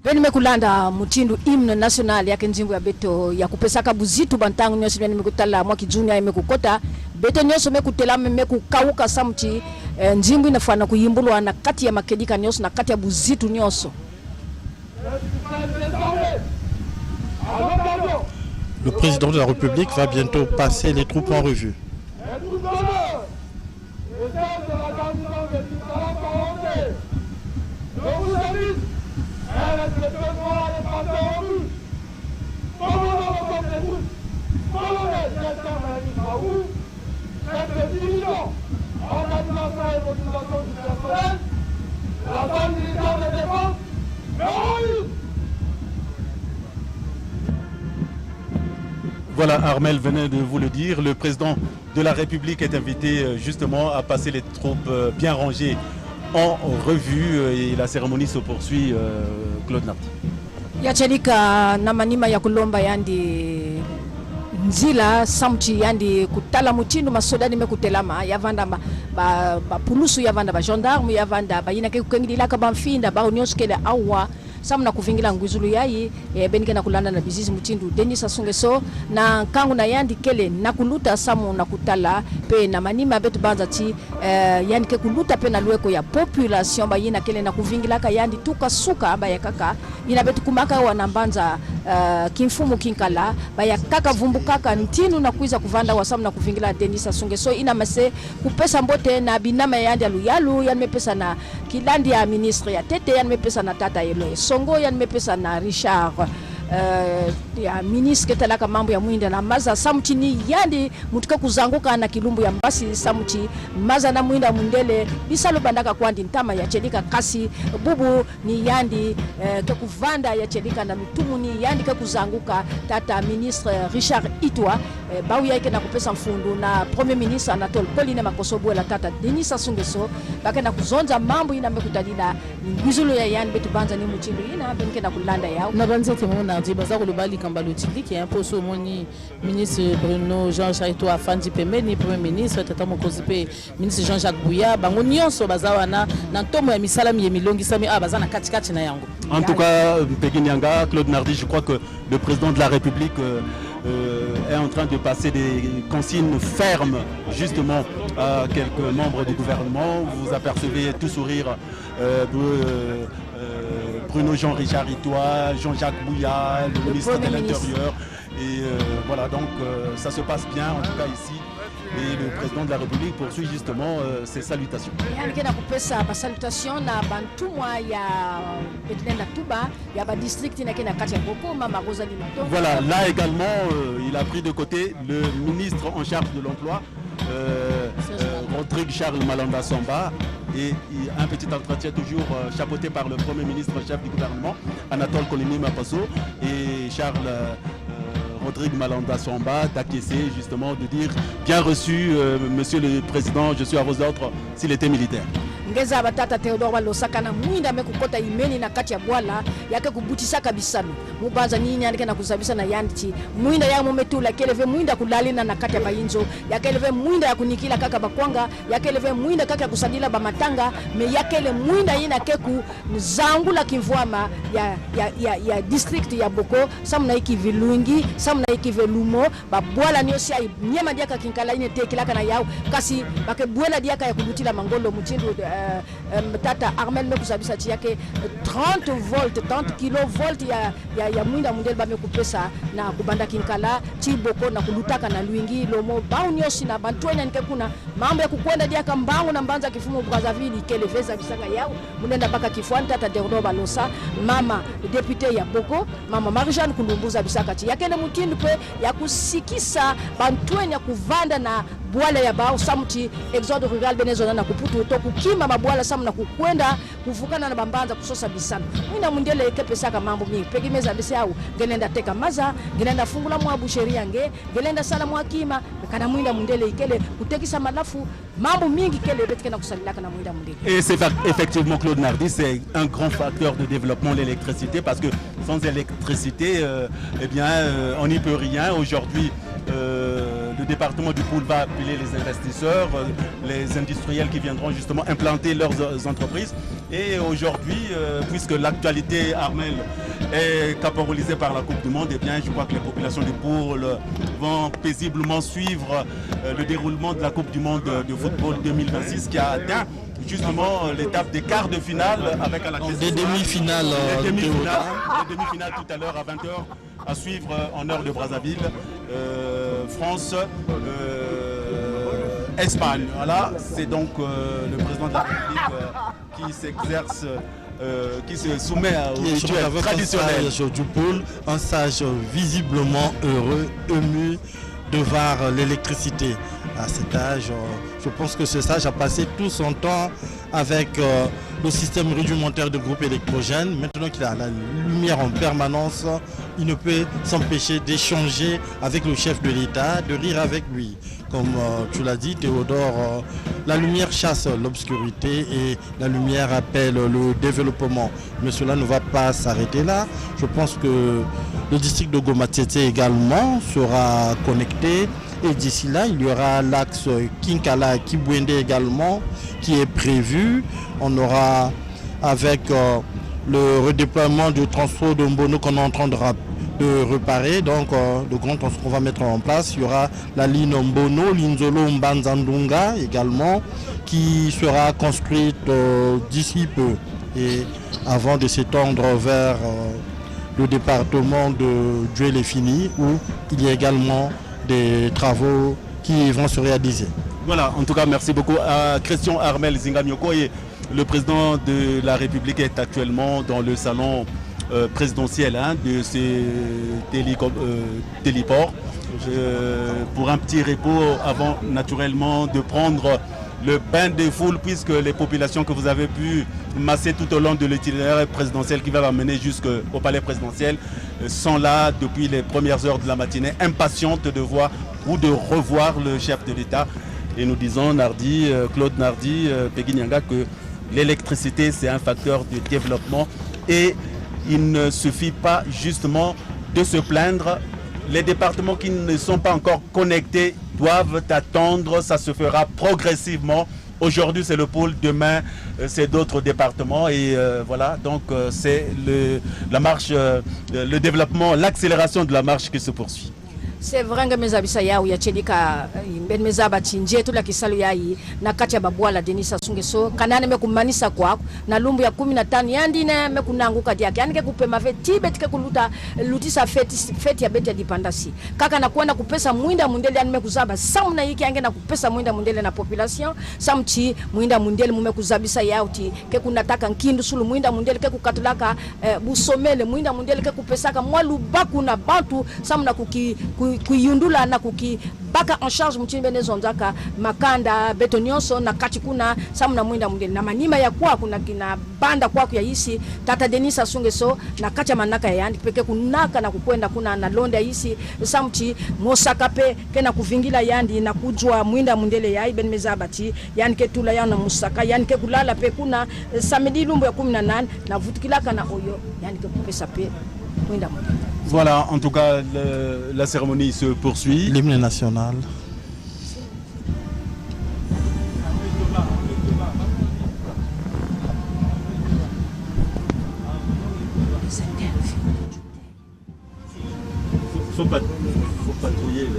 Beni mekulanda muchindu himne national yake njimbo ya beto ya kupesaka buzitu bantangu nyosi beni mekutala mwaki junior imekukota beto nyonso mekutela mekukauka samti njimbo inafana kuyimbulwa na kati ya makedika nyonso na kati ya buzitu nyonso. Le président de la République va bientôt passer les troupes en revue. Voilà, Armel venait de vous le dire, le président de la République est invité justement à passer les troupes bien rangées en revue et la cérémonie se poursuit, Claude Nardi. Yachelika na manima ya kulomba yandi nzila samti yandi kutala mutindu masodani mekutelama yavanda ba pulusu yavanda ba gendarme yavanda ba yina ke kukengilila ka banfinda ba onyoskele awa samna kuvingila ngwizulu yayi benike na kulanda na bizizi mutindu Denis Sassou Nguesso na kangu na yandi kele na kuluta samu na kutala pe na manima betu banza ti yandi ke kuluta pe na lueko ya population ba yina kele na kuvingila ka yandi tuka suka ba ya kaka ina betu kumaka wana mbanza kimfumu kinkala ba ya kaka vumbu kaka ntinu na kuiza kuvanda wasamu na kuvingila Denis Sassou Nguesso ina mase kupesa mbote na binama yandi aluyalu yani mepesa na kilandi ya ministre ya tete yani mepesa na tata yelo Songo yani mepesa na Richard ya ministre ketalaka mambo ya mwinda na maza samti ni yandi mutuka kuzanguka na kilumbu ya mbasi samti maza na mwinda mundele bisalo bandaka kwandi ntama ya chelika kasi bubu ni yandi ke kuvanda ya chelika na mitumu ni yandi ke kuzanguka tata ministre Richard Itwa bau yake na kupesa mfundu na premier ministre Anatole Pauline Makosobo la tata Denis Sassou Nguesso bakena kuzonza mambo ina mekutalila ngizulu ya yandi betu banza ni mutindu ina benke na kulanda yao na banza temona Baza Kolobali Kambalotili qui est un poste au moni ministre Bruno Jean-Jacques Toa Fandi Pemeni premier ministre Tata Mokozipe ministre Jean-Jacques Bouya bango nyonso bazawana na ntomo ya misala mi milongi sami bazana katikati na yango. En tout cas Pekinyanga, Claude Nardi, je crois que le président de la République est en train de passer des consignes fermes justement à quelques membres du gouvernement. Vous apercevez tout sourire Bruno Jean-Richard Itwa, Jean-Jacques Bouya, le ministre de l'Intérieur. Et voilà, donc ça se passe bien en tout cas ici. Et le président de la République poursuit justement ses salutations. Salutations na bantumwa ya Betlenda Touba, ya ba district na kena katia Boko, Mama Rosalie Mato. Voilà, là également il a pris de côté le ministre en charge de l'emploi, Rodrigue Charles Malanda Samba, et un petit entretien toujours chapeauté par le premier ministre chef du gouvernement, Anatole Kolimi Mapasso, et Charles Rodrigue Malanda Samba d'acquiescer justement, de dire bien reçu monsieur le président, je suis à vos ordres s'il était militaire. Ngeza batata Theodore Walosaka na mwinda mekukota imeni na kati ya bwala yake kubutisa kabisano mubanza nini yandike na kusabisa na yanti mwinda ya mumetula keleve mwinda kulalina na kati ya bayinzo yakeleve mwinda ya kunikila kaka bakwanga yakeleve mwinda kaka ya kusadila bamatanga me yakele mwinda yina keku zangula kimvwama ya district ya Boko samna iki vilungi samna iki velumo babwala nyosi ya nyema diaka kinkala ine tekilaka na yao kasi bakebwela diaka ya kubutila mangolo mutindu tata Armel mekusabisa yake 30 volt 30 kilovolt ya mwinda mundele bamekupesa na kubanda kinkala Chiboko na kulutaka na Luingi lomo baunyosi na bantwenya nke kuna mambo ya kukwenda diaka mbangu na mbanza kifumo Brazzaville keleveza bisanga yao munenda baka kifwani tata Theodore Balosa mama député ya Boko mama Marie-Jeanne Kulumbuza bisaka yake na mutindu pe ya kusikisa bantwenya kuvanda na bwala ya bao samuti exode rural benezona na kuputu to kukima mabwala samu na kukwenda kuvukana na bambanza kusosa bisana mwina mundele kepesaka mambo mingi pekimeza bisi au gelenda teka maza gelenda fungula mwa busheria nge gelenda sala mwa kima kana mwina mundele ikele kutekisa malafu mambo mingi kele betike na kusalilaka na mwina mundele. Et c'est effectivement Claude Nardi, c'est un grand facteur de développement l'électricité parce que sans électricité eh bien on n'y peut rien aujourd'hui. Le département du Poul va appeler les investisseurs, les industriels qui viendront justement implanter leurs entreprises. Et aujourd'hui, puisque l'actualité, Armel, est caporisé par la Coupe du Monde, eh bien, je crois que les populations du Poul vont paisiblement suivre le déroulement de la Coupe du Monde de football 2026 qui a atteint justement l'étape des quarts de finale avec à la des demi-finales. Les demi-finales tout à l'heure à 20h à suivre en heure de Brazzaville. France, Espagne. Voilà, c'est donc le président de la République qui s'exerce, qui se soumet au rituel traditionnel. Un sage visiblement heureux, ému devant l'électricité. À cet âge, je pense que ce sage a passé tout son temps avec le système rudimentaire de groupe électrogène. Maintenant qu'il a la lumière en permanence, il ne peut s'empêcher d'échanger avec le chef de l'État, de rire avec lui. Comme tu l'as dit, Théodore, la lumière chasse l'obscurité et la lumière appelle le développement. Mais cela ne va pas s'arrêter là. Je pense que le district de Goma-Tete également sera connecté. Et d'ici là, il y aura l'axe Kinkala-Kibwende également qui est prévu. On aura avec le redéploiement du transport de Mbono qu'on est en train de réparer, donc le grand transport qu'on va mettre en place. Il y aura la ligne Mbono, Linzolo, Mbanzandunga également qui sera construite d'ici peu. Et avant de s'étendre vers le département de Djoué-les-Fini où il y a également des travaux qui vont se réaliser. Voilà, en tout cas, merci beaucoup à Christian Armel Zingamioko. Le président de la République est actuellement dans le salon présidentiel de ces téléports pour un petit repos avant naturellement de prendre le bain de foule, puisque les populations que vous avez pu masser tout au long de l'itinéraire présidentiel qui va amener jusqu'au palais présidentiel sont là depuis les premières heures de la matinée, impatientes de voir ou de revoir le chef de l'État. Et nous disons, Nardi, Claude Nardi, Peggy Nyanga, que l'électricité c'est un facteur de développement et il ne suffit pas justement de se plaindre. Les départements qui ne sont pas encore connectés doivent attendre, ça se fera progressivement. Aujourd'hui c'est le pôle, demain c'est d'autres départements et voilà, donc c'est la marche, le développement, l'accélération de la marche qui se poursuit. C'est vrai que mes abisa ya uyachedika ben mezaba chinje tu la kisalu yai na kacha babwala denisa sungeso kanane mekumanisa kwako na lumbu ya 15 yandine mekunanguka diake yani ke kupema veti betike kuluta lutisa feti ya beti ya dipandasi kaka na kwenda kupesa mwinda mundele yani mekuzaba samna yiki yange na kupesa mwinda mundele na population samchi mwinda mundele mumekuzabisa yauti ke kunataka nkindu sulu mwinda mundele ke kukatulaka busomele mwinda mundele ke kupesaka mwalu baku na bantu samna kuyundula na kukibaka en charge mchini bene zonzaka makanda betonyoso na kachikuna samna mwinda mundele na manima ya kwa kuna kina banda kwa ya isi tata Denisa Sungeso na kacha manaka ya yandi peke kunaka na kukwenda kuna na londa isi samchi mosakape kena kuvingila yandi na kujwa mwinda mundele ya iben mezabati yani ke tula yana musaka yani ke kulala pe kuna samedi lumbu ya 18 na vutikilaka na oyo yani ke kupesa pe mwinda mundele. Voilà, en tout cas, la cérémonie se poursuit. L'hymne national. Faut patrouiller.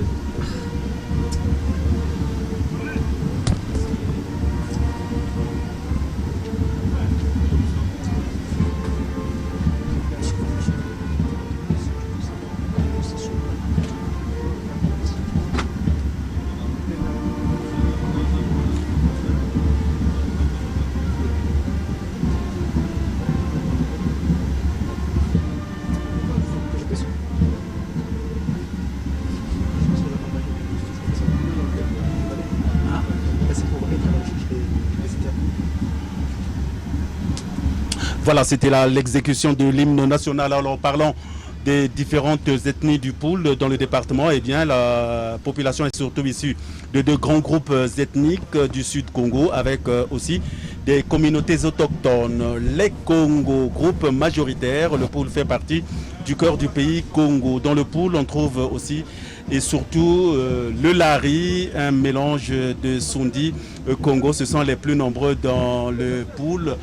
Voilà, c'était l'exécution de l'hymne national. Alors, parlant des différentes ethnies du Poul dans le département, eh bien, la population est surtout issue de deux grands groupes ethniques du Sud Congo, avec aussi des communautés autochtones. Les Congo, groupe majoritaire, le Poul fait partie du cœur du pays Congo. Dans le Poul, on trouve aussi et surtout le lari, un mélange de Sondi, Congo. Ce sont les plus nombreux dans le pool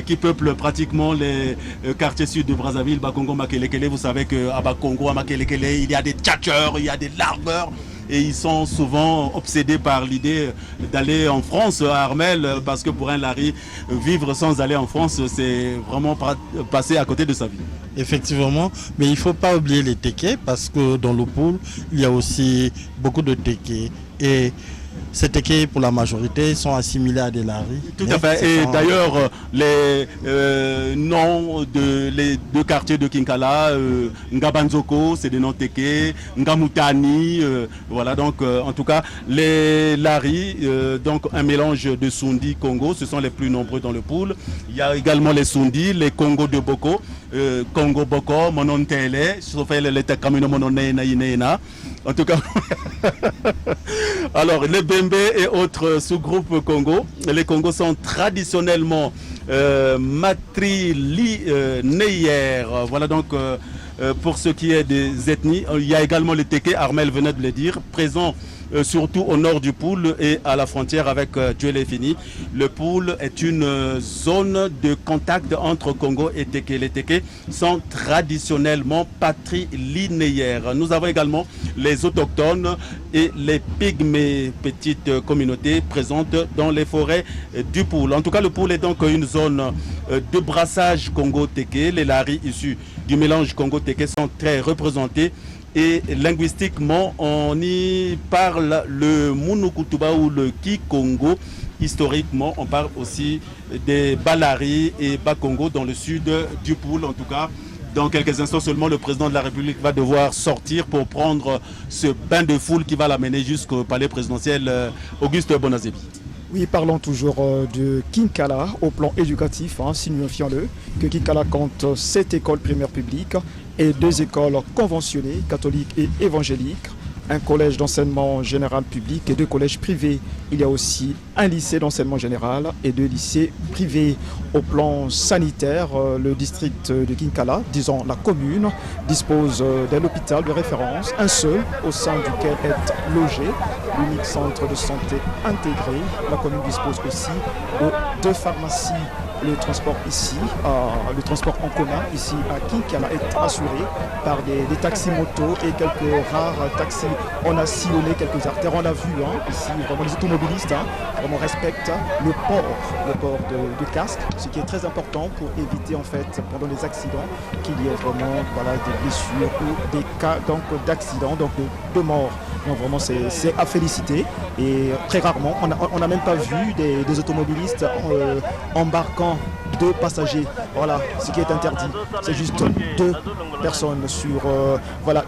qui peuplent pratiquement les quartiers sud de Brazzaville, Bakongo, Makelekele. Vous savez qu'à Bakongo, à Makelekele, il y a des tchatcheurs, il y a des larveurs. Et ils sont souvent obsédés par l'idée d'aller en France à Armel, parce que pour un lari, vivre sans aller en France, c'est vraiment passer à côté de sa vie. Effectivement, mais il ne faut pas oublier les tékés, parce que dans le pool, il y a aussi beaucoup de tékés. Et ces tékés, pour la majorité, sont assimilés à des laris. Tout à fait. Et d'ailleurs, les noms les deux quartiers de Kinkala, Ngabanzoko, c'est des noms tékés, Ngamutani, voilà. Donc, en tout cas, les laris, donc un mélange de Sundi, Congo, ce sont les plus nombreux dans le pool. Il y a également les Sundi, les Congo de Boko, Congo Boko, Monontele, sauf les Takamino Mononena. En tout cas, alors les Bembe et autres sous-groupes Congo. Les Congos sont traditionnellement matrilinéaires. Voilà donc pour ce qui est des ethnies. Il y a également les Téké, Armel venait de le dire, présents surtout au nord du Poul et à la frontière avec Djuelefini. Le Poul est une zone de contact entre Congo et Téké. Les Téké sont traditionnellement patrilinéaires. Nous avons également les autochtones et les pygmées, petites communautés présentes dans les forêts du Poul. En tout cas, le Poul est donc une zone de brassage Congo-Téké. Les laris issus du mélange Congo-Téké sont très représentés. Et linguistiquement, on y parle le Munukutuba ou le Kikongo. Historiquement, on parle aussi des Balari et Bakongo dans le sud du Poul. En tout cas, dans quelques instants seulement, le président de la République va devoir sortir pour prendre ce bain de foule qui va l'amener jusqu'au palais présidentiel Auguste Bonazebi. Oui, parlons toujours de Kinkala au plan éducatif, signifiant-le que Kinkala compte 7 écoles primaires publiques et 2 écoles conventionnées, catholiques et évangéliques, un collège d'enseignement général public et 2 collèges privés. Il y a aussi un lycée d'enseignement général et 2 lycées privés. Au plan sanitaire, le district de Kinkala, disons la commune, dispose d'un hôpital de référence, un seul, au sein duquel est logé l'unique centre de santé intégré. La commune dispose aussi de 2 pharmacies. Le transport ici, le transport en commun ici à Kinkala est assuré par des taxis-motos et quelques rares taxis. On a sillonné quelques artères, on a vu ici vraiment les automobilistes vraiment respectent le port de casque, ce qui est très important pour éviter en fait pendant les accidents qu'il y ait vraiment des blessures ou des cas d'accidents, donc de mort. Donc vraiment c'est à féliciter et très rarement, on n'a même pas vu des automobilistes embarquant 2 passagers, voilà, ce qui est interdit, c'est juste 2 personnes sur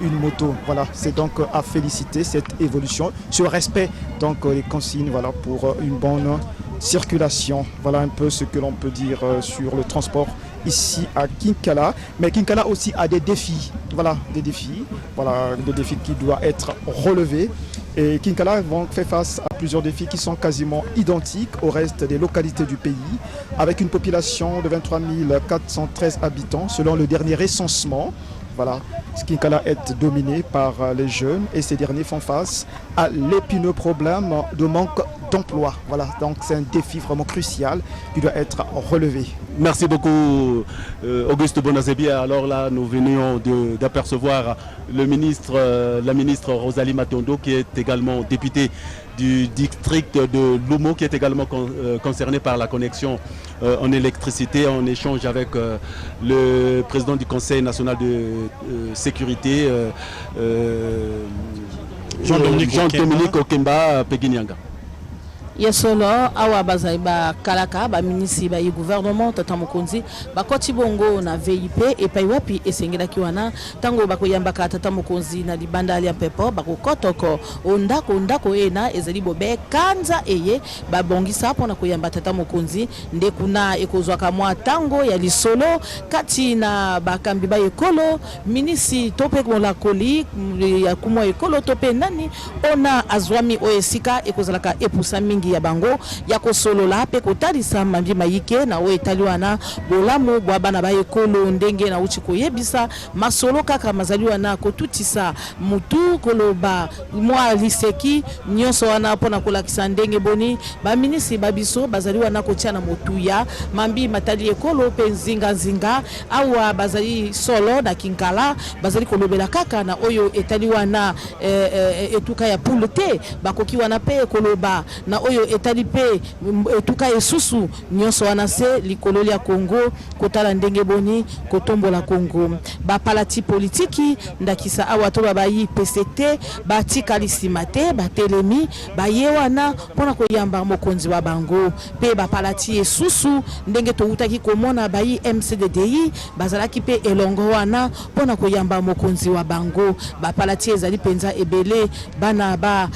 une moto, voilà, c'est donc à féliciter cette évolution, sur le respect donc les consignes, voilà, pour une bonne circulation, voilà un peu ce que l'on peut dire sur le transport ici à Kinkala. Mais Kinkala aussi a des défis, des défis qui doivent être relevés. Et Kinkala fait face à plusieurs défis qui sont quasiment identiques au reste des localités du pays, avec une population de 23 413 habitants selon le dernier recensement. Voilà, Kinkala est dominé par les jeunes et ces derniers font face à l'épineux problème de manque d'emploi. Voilà, donc c'est un défi vraiment crucial qui doit être relevé. Merci beaucoup Auguste Bonazebi. Alors là, nous venions d'apercevoir la ministre Rosalie Matondo, qui est également députée du district de Lumo, qui est également concerné par la connexion en électricité, en échange avec le président du Conseil national de sécurité, Jean-Dominique Okemba Peguinyanga. Yesolo awa bazai ba kalaka ba ministre ba gouvernement tata mokonzi ba koti bongo na VIP et pa wapi esengela kiwana tango bakoyamba ka tata mokonzi na libanda ali pepo bakokotoko ondako ena ezali bobe kanza eye ba bongisa pona koyamba tata mokonzi nde kuna ekozwa kamwa tango ya lisolo kati na bakambi ba ekolo ministre tope ko la koli ya kumwa ekolo tope nani ona azwami oesika ekozalaka epusa mingi mingi ya bango ya kosolola pe kotalisa mambi mayike na o etali wana bolamu bwa bana ba ekolo ndenge na uchi koyebisa masolo kaka mazali wana kotutisa mutu koloba mwa liseki nyonso wana pona kolakisa ndenge boni ba ministre babiso bazali wana kotia na motuya mambi matali ekolo pe nzinga awa bazali solo na Kinkala bazali kolobela kaka na oyo etali wana etuka ya pulete bakoki wana pe koloba na oyo etali pe etuka esusu nyonso wana se likololi ya Kongo kotala ndenge boni kotombola Kongo bapalati politiki ndakisa awa to babayi PCT batika lisimate batelemi baye wana pona koyamba mokonzi wa bango pe bapalati esusu ndenge to utaki komona bayi MCDDI bazalaki pe elongo wana pona koyamba mokonzi wa bango bapalati ezali penza ebele bana ba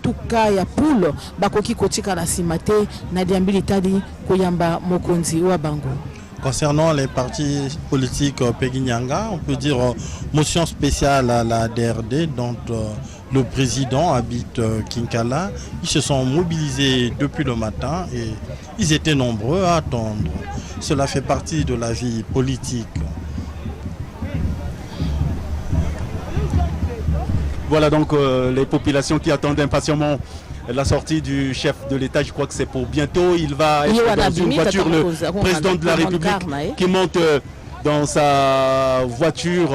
tuka ya pulo bakoki kotika la simate na diambili tali koyamba mokonzi wa bango. Concernant les partis politiques Péguinyanga, on peut dire motion spéciale à la DRD dont le président habite Kinkala. Ils se sont mobilisés depuis le matin et ils étaient nombreux à attendre. Cela fait partie de la vie politique. Voilà donc les populations qui attendent impatiemment la sortie du chef de l'État. Je crois que c'est pour bientôt. Il va être dans une voiture, le président de la République qui monte dans sa voiture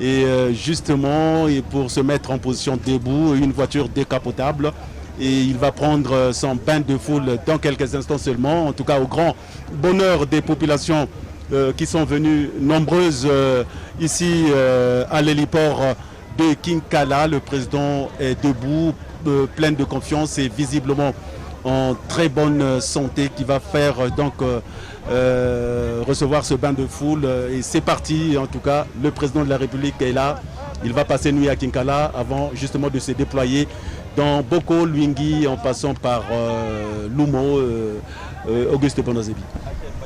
et justement et pour se mettre en position debout, une voiture décapotable. Et il va prendre son bain de foule dans quelques instants seulement, en tout cas au grand bonheur des populations qui sont venues nombreuses ici à l'héliport de Kinkala. Le président est debout, plein de confiance et visiblement en très bonne santé, qui va faire donc recevoir ce bain de foule. Et c'est parti, en tout cas, le président de la République est là. Il va passer nuit à Kinkala avant justement de se déployer dans Boko, Luingui, en passant par Lumo, Auguste Bonazebi.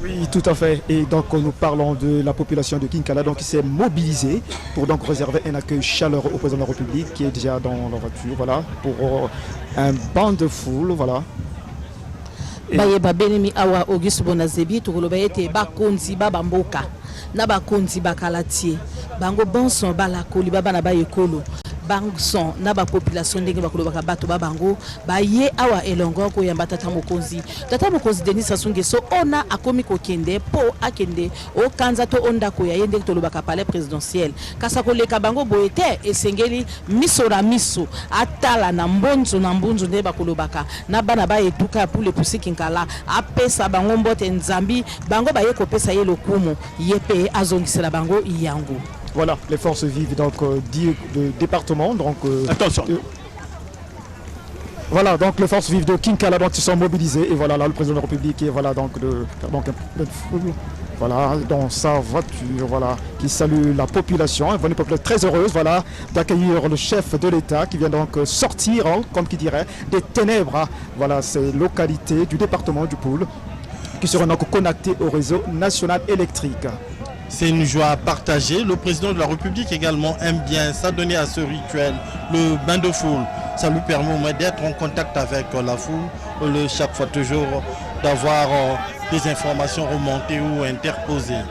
Oui, tout à fait. Et donc nous parlons de la population de Kinkala donc, qui s'est mobilisée pour donc réserver un accueil chaleureux au président de la République qui est déjà dans la voiture, voilà, pour un banc de foule, voilà. Bayeba benemi awa Auguste Bonazebi tukoloba ete bakonzi babamboka na bakonzi bakalatie bango bonson balakoli baba na bayekolo banson na ba population ndenge bakolobaka bato babango baye awa elongo ko yamba tata mokonzi Denis Sassou Nguesso ona akomi kokende po akende o kanza to onda ko ya yende tolobaka palais présidentiel kasa koleka bango boete esengeli misora miso atala na mbonzo nde bakolobaka na bana ba etuka pour le pousse Kinkala apesa bango mbote nzambi bango baye kopesa ye lokumu yepe azongisela bango yango. Voilà, les forces vives donc du département. Donc, attention. Voilà, donc les forces vives de Kinkala donc ils sont mobilisées et voilà là le président de la République et voilà donc voilà dans sa voiture, voilà qui salue la population, une population très heureuse, voilà d'accueillir le chef de l'État qui vient donc sortir, hein, comme qui dirait, des ténèbres, hein, voilà ces localités du département du Poul qui seront donc connectées au réseau national électrique. C'est une joie partagée. Le président de la République également aime bien s'adonner à ce rituel, le bain de foule. Ça lui permet d'être en contact avec la foule, chaque fois toujours d'avoir des informations remontées ou interposées.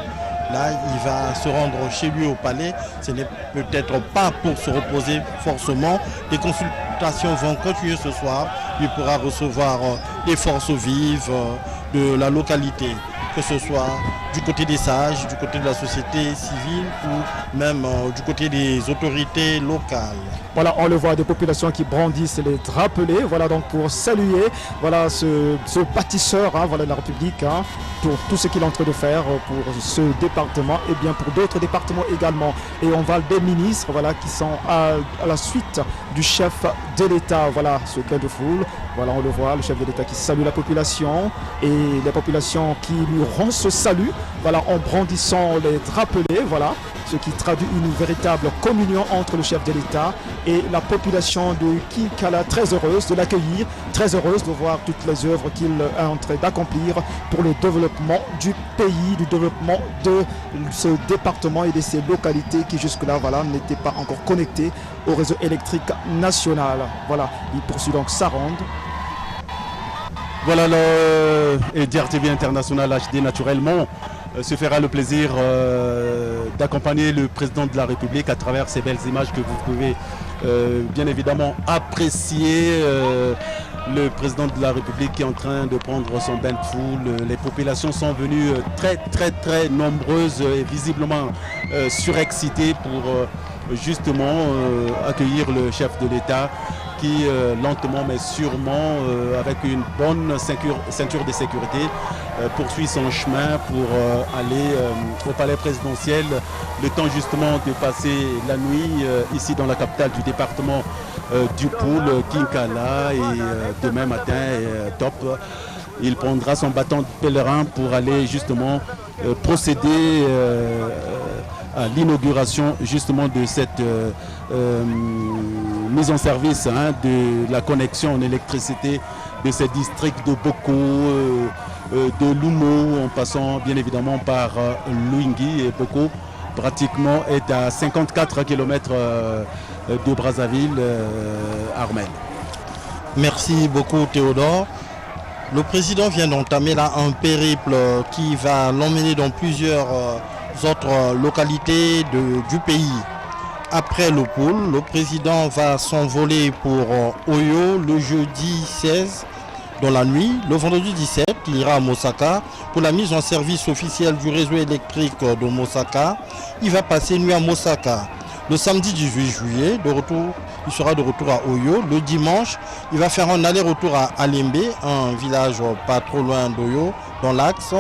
Là, il va se rendre chez lui au palais. Ce n'est peut-être pas pour se reposer forcément. Les consultations vont continuer ce soir. Il pourra recevoir les forces vives de la localité, que ce soit du côté des sages, du côté de la société civile ou même du côté des autorités locales. Voilà, on le voit, des populations qui brandissent les drapelés, voilà donc pour saluer voilà, ce bâtisseur hein, voilà, de la République, hein, pour tout ce qu'il est en train de faire pour ce département et bien pour d'autres départements également. Et on voit des ministres voilà, qui sont à la suite du chef de l'État, voilà ce bain de foule. Voilà, on le voit, le chef de l'État qui salue la population et les populations qui lui rendent ce salut, voilà, en brandissant les drapelés, voilà, ce qui traduit une véritable communion entre le chef de l'État et la population de Kinkala, très heureuse de l'accueillir, très heureuse de voir toutes les œuvres qu'il est en train d'accomplir pour le développement du pays, du développement de ce département et de ces localités qui jusque-là voilà, n'étaient pas encore connectées au réseau électrique national. Voilà, il poursuit donc sa ronde. Voilà, et DRTV International HD, naturellement, se fera le plaisir d'accompagner le président de la République à travers ces belles images que vous pouvez bien évidemment apprécier. Le président de la République qui est en train de prendre son bain de foule. Les populations sont venues très nombreuses et visiblement surexcitées pour justement accueillir le chef de l'État qui lentement mais sûrement avec une bonne ceinture de sécurité poursuit son chemin pour aller au palais présidentiel, le temps justement de passer la nuit ici dans la capitale du département du Poul, Kinkala, et demain matin, top, il prendra son bâton de pèlerin pour aller justement procéder à l'inauguration justement de cette mise en service de la connexion en électricité de ces districts de Boko, de Lumo, en passant bien évidemment par Luingui, et Boko pratiquement est à 54 km de Brazzaville, Armel. Merci beaucoup Théodore. Le président vient d'entamer là un périple qui va l'emmener dans plusieurs autres localités du pays. Après le Poul, le président va s'envoler pour Oyo le jeudi 16 dans la nuit. Le vendredi 17, il ira à Mosaka pour la mise en service officielle du réseau électrique de Mosaka. Il va passer nuit à Mosaka. Le samedi 18 juillet, il sera de retour à Oyo. Le dimanche, il va faire un aller-retour à Alembe, un village pas trop loin d'Oyo, dans l'axe,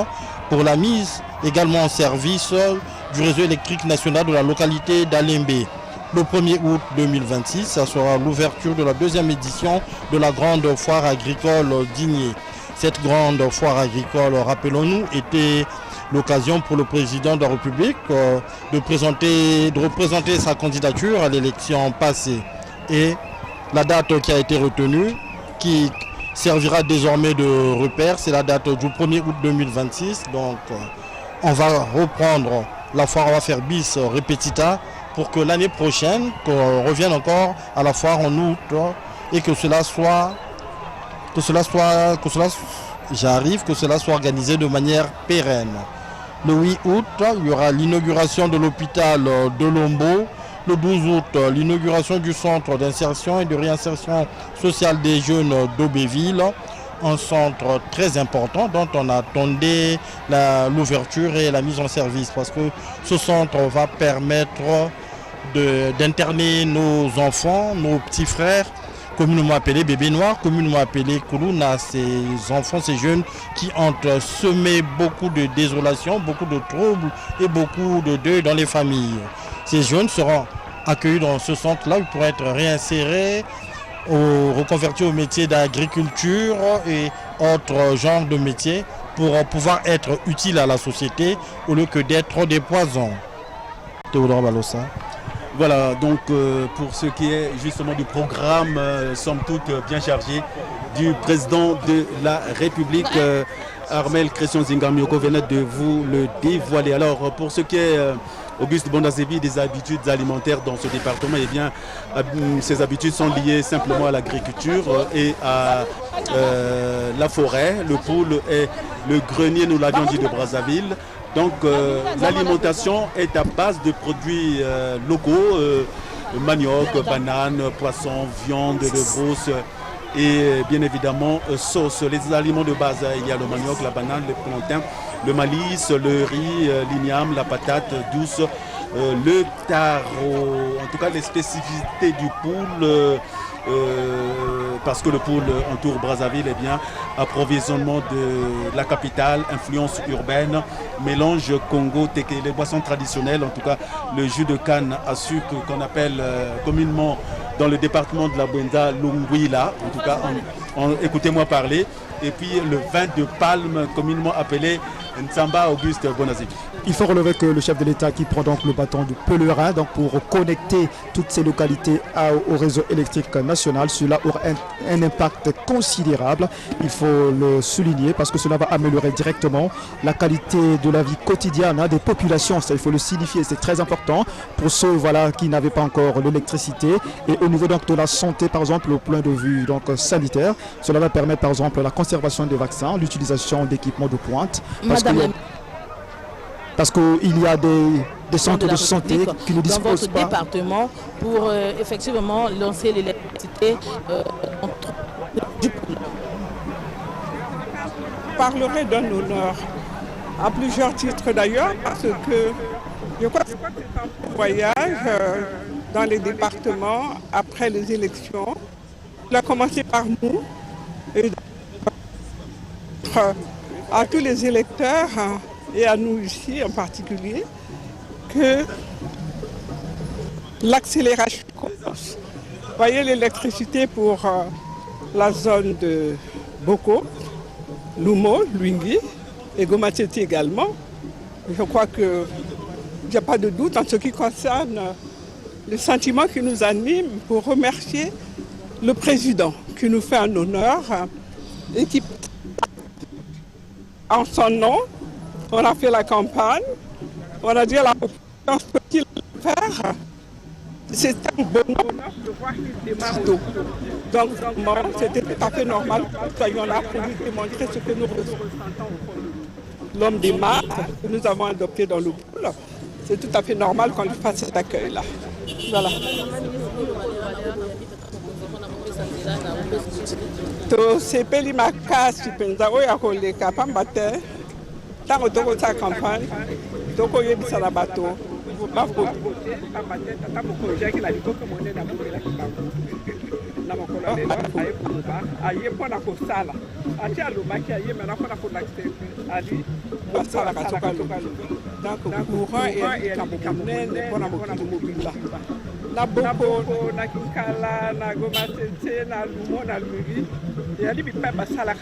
pour la mise également en service du réseau électrique national de la localité d'Alembe. Le 1er août 2026, ça sera l'ouverture de la deuxième édition de la grande foire agricole d'Igné. Cette grande foire agricole, rappelons-nous, était l'occasion pour le président de la République de représenter sa candidature à l'élection passée. Et la date qui a été retenue, qui servira désormais de repère, c'est la date du 1er août 2026. Donc on va reprendre la foire, on va faire bis repetita pour que l'année prochaine, qu'on revienne encore à la foire en août et que cela soit organisé de manière pérenne. Le 8 août, il y aura l'inauguration de l'hôpital de Lombo. Le 12 août, l'inauguration du centre d'insertion et de réinsertion sociale des jeunes d'Aubéville. Un centre très important dont on attendait l'ouverture et la mise en service parce que ce centre va permettre d'interner nos enfants, nos petits frères, communément appelés bébés noirs, communément appelés Koulouna, ces enfants, ces jeunes qui ont semé beaucoup de désolation, beaucoup de troubles et beaucoup de deuil dans les familles. Ces jeunes seront accueillis dans ce centre-là, ils pourront être réinsérés, reconvertis au métier d'agriculture et autres genres de métiers pour pouvoir être utiles à la société au lieu que d'être des poisons. Théodore Balossa. Voilà, donc pour ce qui est justement du programme, somme toute bien chargé, du président de la République, Armel Christian Zingamyoko venait de vous le dévoiler. Alors pour ce qui est Auguste Bondazebi, des habitudes alimentaires dans ce département, eh bien, ces habitudes sont liées simplement à l'agriculture et à la forêt. Le Poul est le grenier, nous l'avions dit, de Brazzaville. Donc l'alimentation est à base de produits locaux, manioc, bananes, poissons, viande de brousse et bien évidemment sauce. Les aliments de base, il y a le manioc, la banane, le plantain, le maïs, le riz, l'igname, la patate douce, le taro. En tout cas, les spécificités du Poul, parce que le Poul entoure Brazzaville, eh bien, approvisionnement de la capitale, influence urbaine, mélange Congo-Téké, les boissons traditionnelles, en tout cas le jus de canne à sucre qu'on appelle communément dans le département de la Bwenda, Lungwila, en tout cas, écoutez-moi parler, et puis le vin de palme communément appelé Nsamba Auguste Bonazibi. Il faut relever que le chef de l'État qui prend donc le bâton du pèlerin donc pour connecter toutes ces localités au réseau électrique national, cela aura un impact considérable. Il faut le souligner parce que cela va améliorer directement la qualité de la vie quotidienne des populations. Ça, il faut le signifier, c'est très important pour ceux qui n'avaient pas encore l'électricité. Et au niveau donc de la santé, par exemple, au point de vue donc sanitaire, cela va permettre par exemple la conservation des vaccins, l'utilisation d'équipements de pointe. Parce qu'il y a des centres de santé qui ne disposent pas. Dans votre département pour effectivement lancer l'électricité du pôle. Je parlerai d'un honneur à plusieurs titres d'ailleurs parce que je crois que c'est un voyage dans les départements après les élections. Il a commencé par nous et à tous les électeurs et à nous ici en particulier que l'accélération commence. Vous voyez l'électricité pour la zone de Boko, Lumo, Luingui et Gomateti également. Je crois qu'il n'y a pas de doute en ce qui concerne le sentiment qui nous anime pour remercier le président qui nous fait un honneur et qui, en son nom, on a fait la campagne, on a dit à la population ce qu'il va faire. C'est un bonheur de voir qu'il démarre tôt. Donc, c'était tout à fait normal que nous soyons là pour lui démontrer ce que nous ressentons. L'homme démarre, que nous avons adopté dans le pool, c'est tout à fait normal qu'on lui fasse cet accueil-là. Voilà. To sepeli makasi penza oyo akoleka pamba te ntango tokota campagne tokoyebisana bato bavote pamba te tata mokolo ezalaki na liboko monene abongelaki bango na mokolo ya lelo aye koloba aye mpona kosala ati alobaki aye mena mpona kolakisa ali basalaka soka loba donc courant eyali likambo monene mpona mokili mobimba na Boko, na Kinkala, na Gomatete, na Lumo, na Luli. Il y a des gens qui sont là.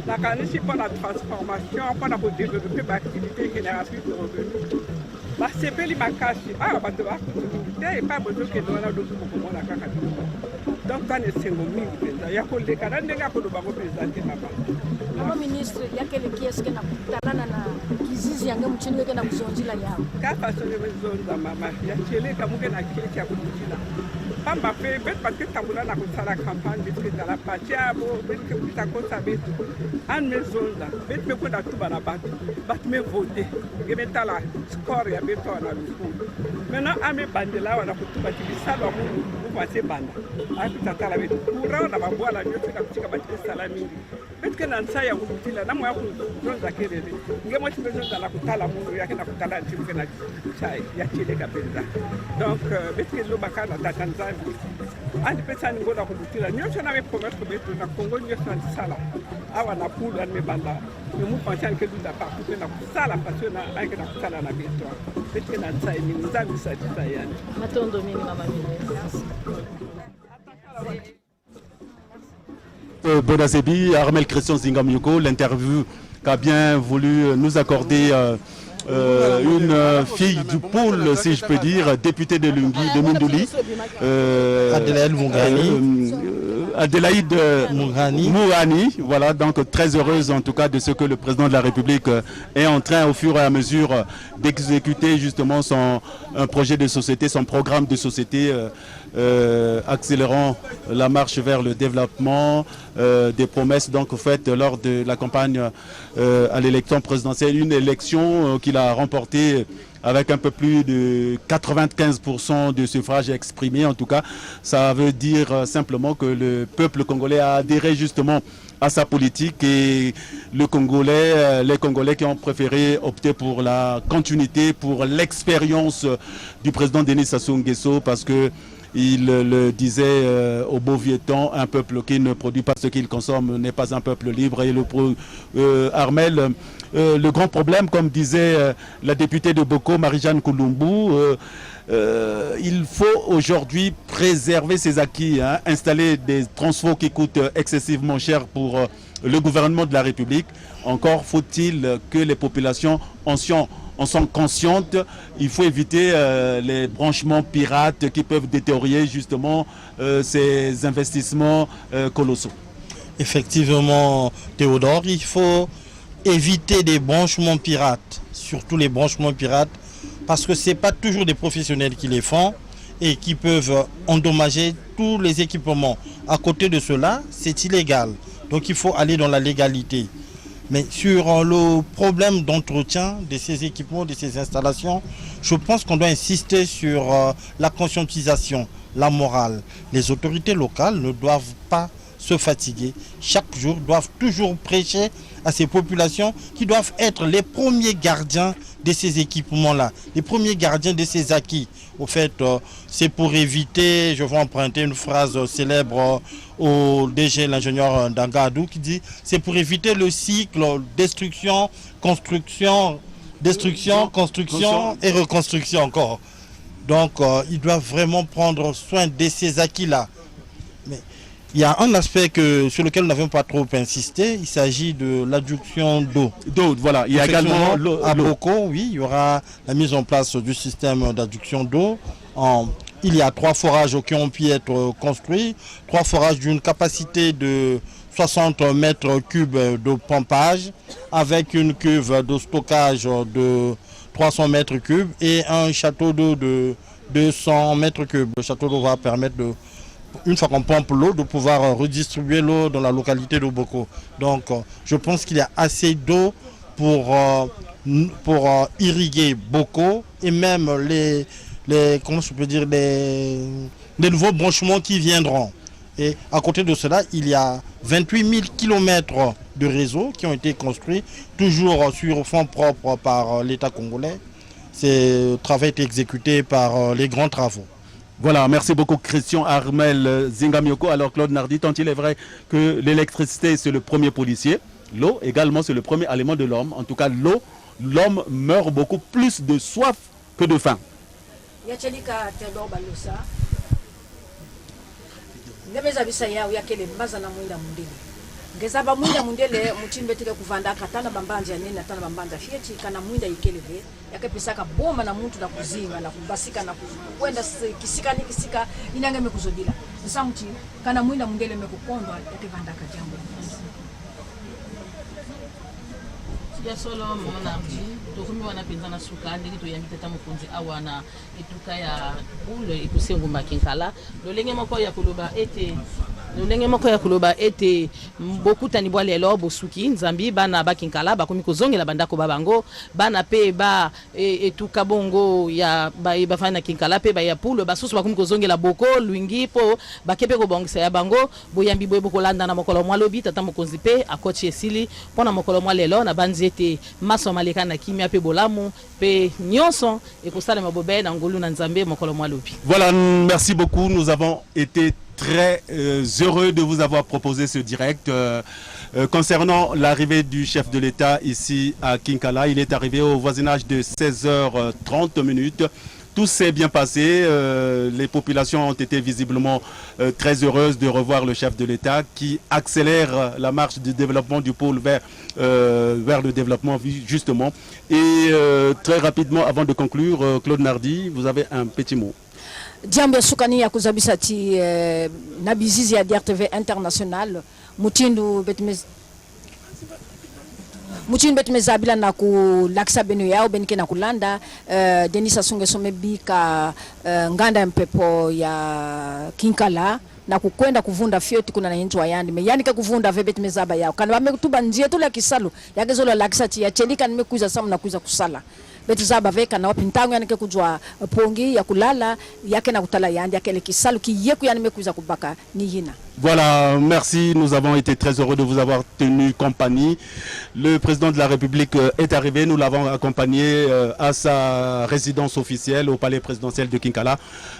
La canisse pour la transformation, pour la développer l'activité génératrice de revenus. C'est pas les macaches. Ah, bah, tu vas et pas besoin que nous avons donc, dans les cérémonies, il y a des cas qui sont présentés là-bas. Mama ministre, il y a quelqu'un qui est na kizizi yange mchini weke na kuzonjila yao. Kapa sonye mezonza mama, ya chele kamuke na keki ya kutujila. Pamba pe, bet parce que tabula na kusala campagne, bet que la patia bo, bet que kita kosa bet. An mezonza, bet me kwenda tuba na bat me voter. Gemeta la score ya beto na lufu. Maintenant ame bandela wana kutuba tibisalo mu kwase banda. Akita tala bet. Kura na babwa la nyote ka kutika batike salami. Bet que nansa ya kutila na mwa kuzonza kelele. Ngemo tibezonza la kutala mungu yake na kutala ntibuke na chai ya chile kabeza. Donc bet que lo bakana ta Tanzania. Andi pesa ni ngoda kutila. Nyote na me promettre beto na Congo nyote na sala. Awa na poule an me banda. Me mu pension que du da partout na sala parce que na aike na kutala na beto. Bet que nansa ni nzambi sa tayani. Matondo mimi mama ministre. Bonazebi, Armel Christian Zingamyuko, l'interview qu'a bien voulu nous accorder une fille du pôle, si je peux dire, députée de Lungui, de Mundouli, Adélaïde Mourani, voilà, donc très heureuse en tout cas de ce que le président de la République est en train au fur et à mesure d'exécuter justement un projet de société, son programme de société accélérant la marche vers le développement, des promesses donc faites lors de la campagne à l'élection présidentielle, une élection qu'il a remportée avec un peu plus de 95% de suffrages exprimés. En tout cas, ça veut dire simplement que le peuple congolais a adhéré justement à sa politique et les Congolais qui ont préféré opter pour la continuité, pour l'expérience du président Denis Sassou Nguesso parce que il le disait au beau vieux temps, un peuple qui ne produit pas ce qu'il consomme n'est pas un peuple libre. Et Armel, le grand problème, comme disait la députée de Boko, Marie-Jeanne Koulumbu, il faut aujourd'hui préserver ses acquis, installer des transfos qui coûtent excessivement cher pour le gouvernement de la République. Encore faut-il que les populations en sont conscientes. Il faut éviter les branchements pirates qui peuvent détériorer justement ces investissements colossaux. Effectivement, Théodore, il faut éviter des branchements pirates, surtout les branchements pirates, parce que ce n'est pas toujours des professionnels qui les font et qui peuvent endommager tous les équipements. À côté de cela, c'est illégal. Donc il faut aller dans la légalité. Mais sur le problème d'entretien de ces équipements, de ces installations, je pense qu'on doit insister sur la conscientisation, la morale. Les autorités locales ne doivent pas se fatiguer. Chaque jour, doivent toujours prêcher à ces populations qui doivent être les premiers gardiens de ces équipements-là, les premiers gardiens de ces acquis. Au fait, c'est pour éviter, je vais emprunter une phrase célèbre au DG, l'ingénieur Dangadou, qui dit « c'est pour éviter le cycle destruction, construction, construction et reconstruction encore ». Donc, ils doivent vraiment prendre soin de ces acquis-là. Mais il y a un aspect sur lequel nous n'avons pas trop insisté, il s'agit de l'adduction d'eau. Voilà, il y a également l'eau. À Boko, oui, il y aura la mise en place du système d'adduction d'eau. Il y a 3 forages qui ont pu être construits, 3 forages d'une capacité de 60 mètres cubes de pompage, avec une cuve de stockage de 300 mètres cubes et un château d'eau de 200 mètres cubes. Le château d'eau va permettre de, une fois qu'on pompe l'eau, de pouvoir redistribuer l'eau dans la localité de Boko. Donc je pense qu'il y a assez d'eau pour irriguer Boko et même comment je peux dire, les nouveaux branchements qui viendront. Et à côté de cela, il y a 28 000 km de réseaux qui ont été construits, toujours sur fonds propres par l'État congolais. Ce travail est exécuté par les grands travaux. Voilà, merci beaucoup Christian Armel Zingamioko. Alors Claude Nardi, tant il est vrai que l'électricité c'est le premier policier, l'eau également c'est le premier aliment de l'homme. En tout cas l'eau, l'homme meurt beaucoup plus de soif que de faim. Ngezaba mwinda mundele muchimbe tile kuvanda katana bambanja nini natana bambanja fieti kana mwinda ikeleve yake pisaka boma na muntu na kuzinga na kubasika na kwenda kisika ni kisika inange mekuzodila nsamuti kana mwinda mundele mekukondwa yake vanda kajambo ya solo mwana mji tokumi wana penza na suka ndiki to yambi tata mukunzi awana etuka ya ule ikusengu makinkala lolenge moko ya kuluba ete lolenge moko ya kuluba ete bokuta ni bwale lo bosuki nzambi bana bakinkala bakomi kozongela bandako babango bana pe ba etuka bongo ya ba fana kinkala pe ba ya pulo basusu bakomi kozongela boko luingi po bakepe ko bongisa ya bango boyambi boye bokolanda na mokolo mwalobi tata mukunzi pe akochi esili pona mokolo mwalelo na banzi ete maso maleka na kimia pe bolamu pe nyonso et kosala mabobe na ngolu na nzambe mokolo mwalobi. Voilà, merci beaucoup. Nous avons été très heureux de vous avoir proposé ce direct concernant l'arrivée du chef de l'État ici à Kinkala. Il est arrivé au voisinage de 16h30. Tout s'est bien passé. Les populations ont été visiblement très heureuses de revoir le chef de l'État qui accélère la marche du développement du pôle vers le développement justement. Et très rapidement, avant de conclure, Claude Nardi, vous avez un petit mot. Jambo sukani ya kuzabisa ti na bizizi ya DRTV International mutindu betumezabila na kulakisa benu yao benike na kulanda Denisa Sunge Somebi ka nganda ya mpepo ya Kinkala na kukwenda kuvunda fioti kuna na nchi wayandi me yani ke kuvunda vebet mezaba yao kana bametuba njie tule kisalu yagezola lakisa ti ya chelika nimekuiza samu na kuiza kusala betu zaba veka na wapintangu yani ke kujwa pongi ya kulala yake na kutala yandi yake le kisalu ki yeku yani mekuiza kubaka ni yina. Voilà, merci. Nous avons été très heureux de vous avoir tenu compagnie. Le président de la République est arrivé. Nous l'avons accompagné à sa résidence officielle au palais présidentiel de Kinkala.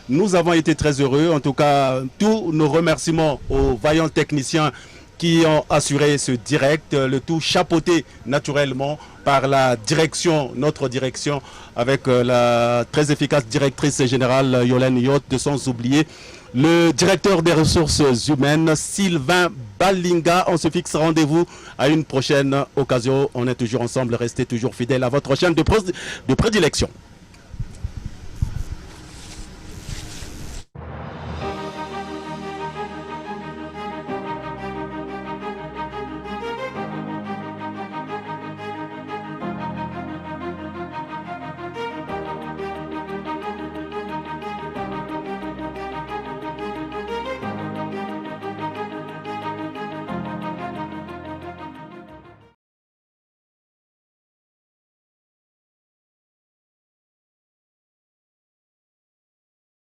Nous avons été très heureux. En tout cas, tous nos remerciements aux vaillants techniciens qui ont assuré ce direct, le tout chapeauté naturellement par la direction, notre direction, avec la très efficace directrice générale Yolène Yot, sans oublier le directeur des ressources humaines, Sylvain Balinga. On se fixe rendez-vous à une prochaine occasion. On est toujours ensemble, restez toujours fidèles à votre chaîne de prédilection.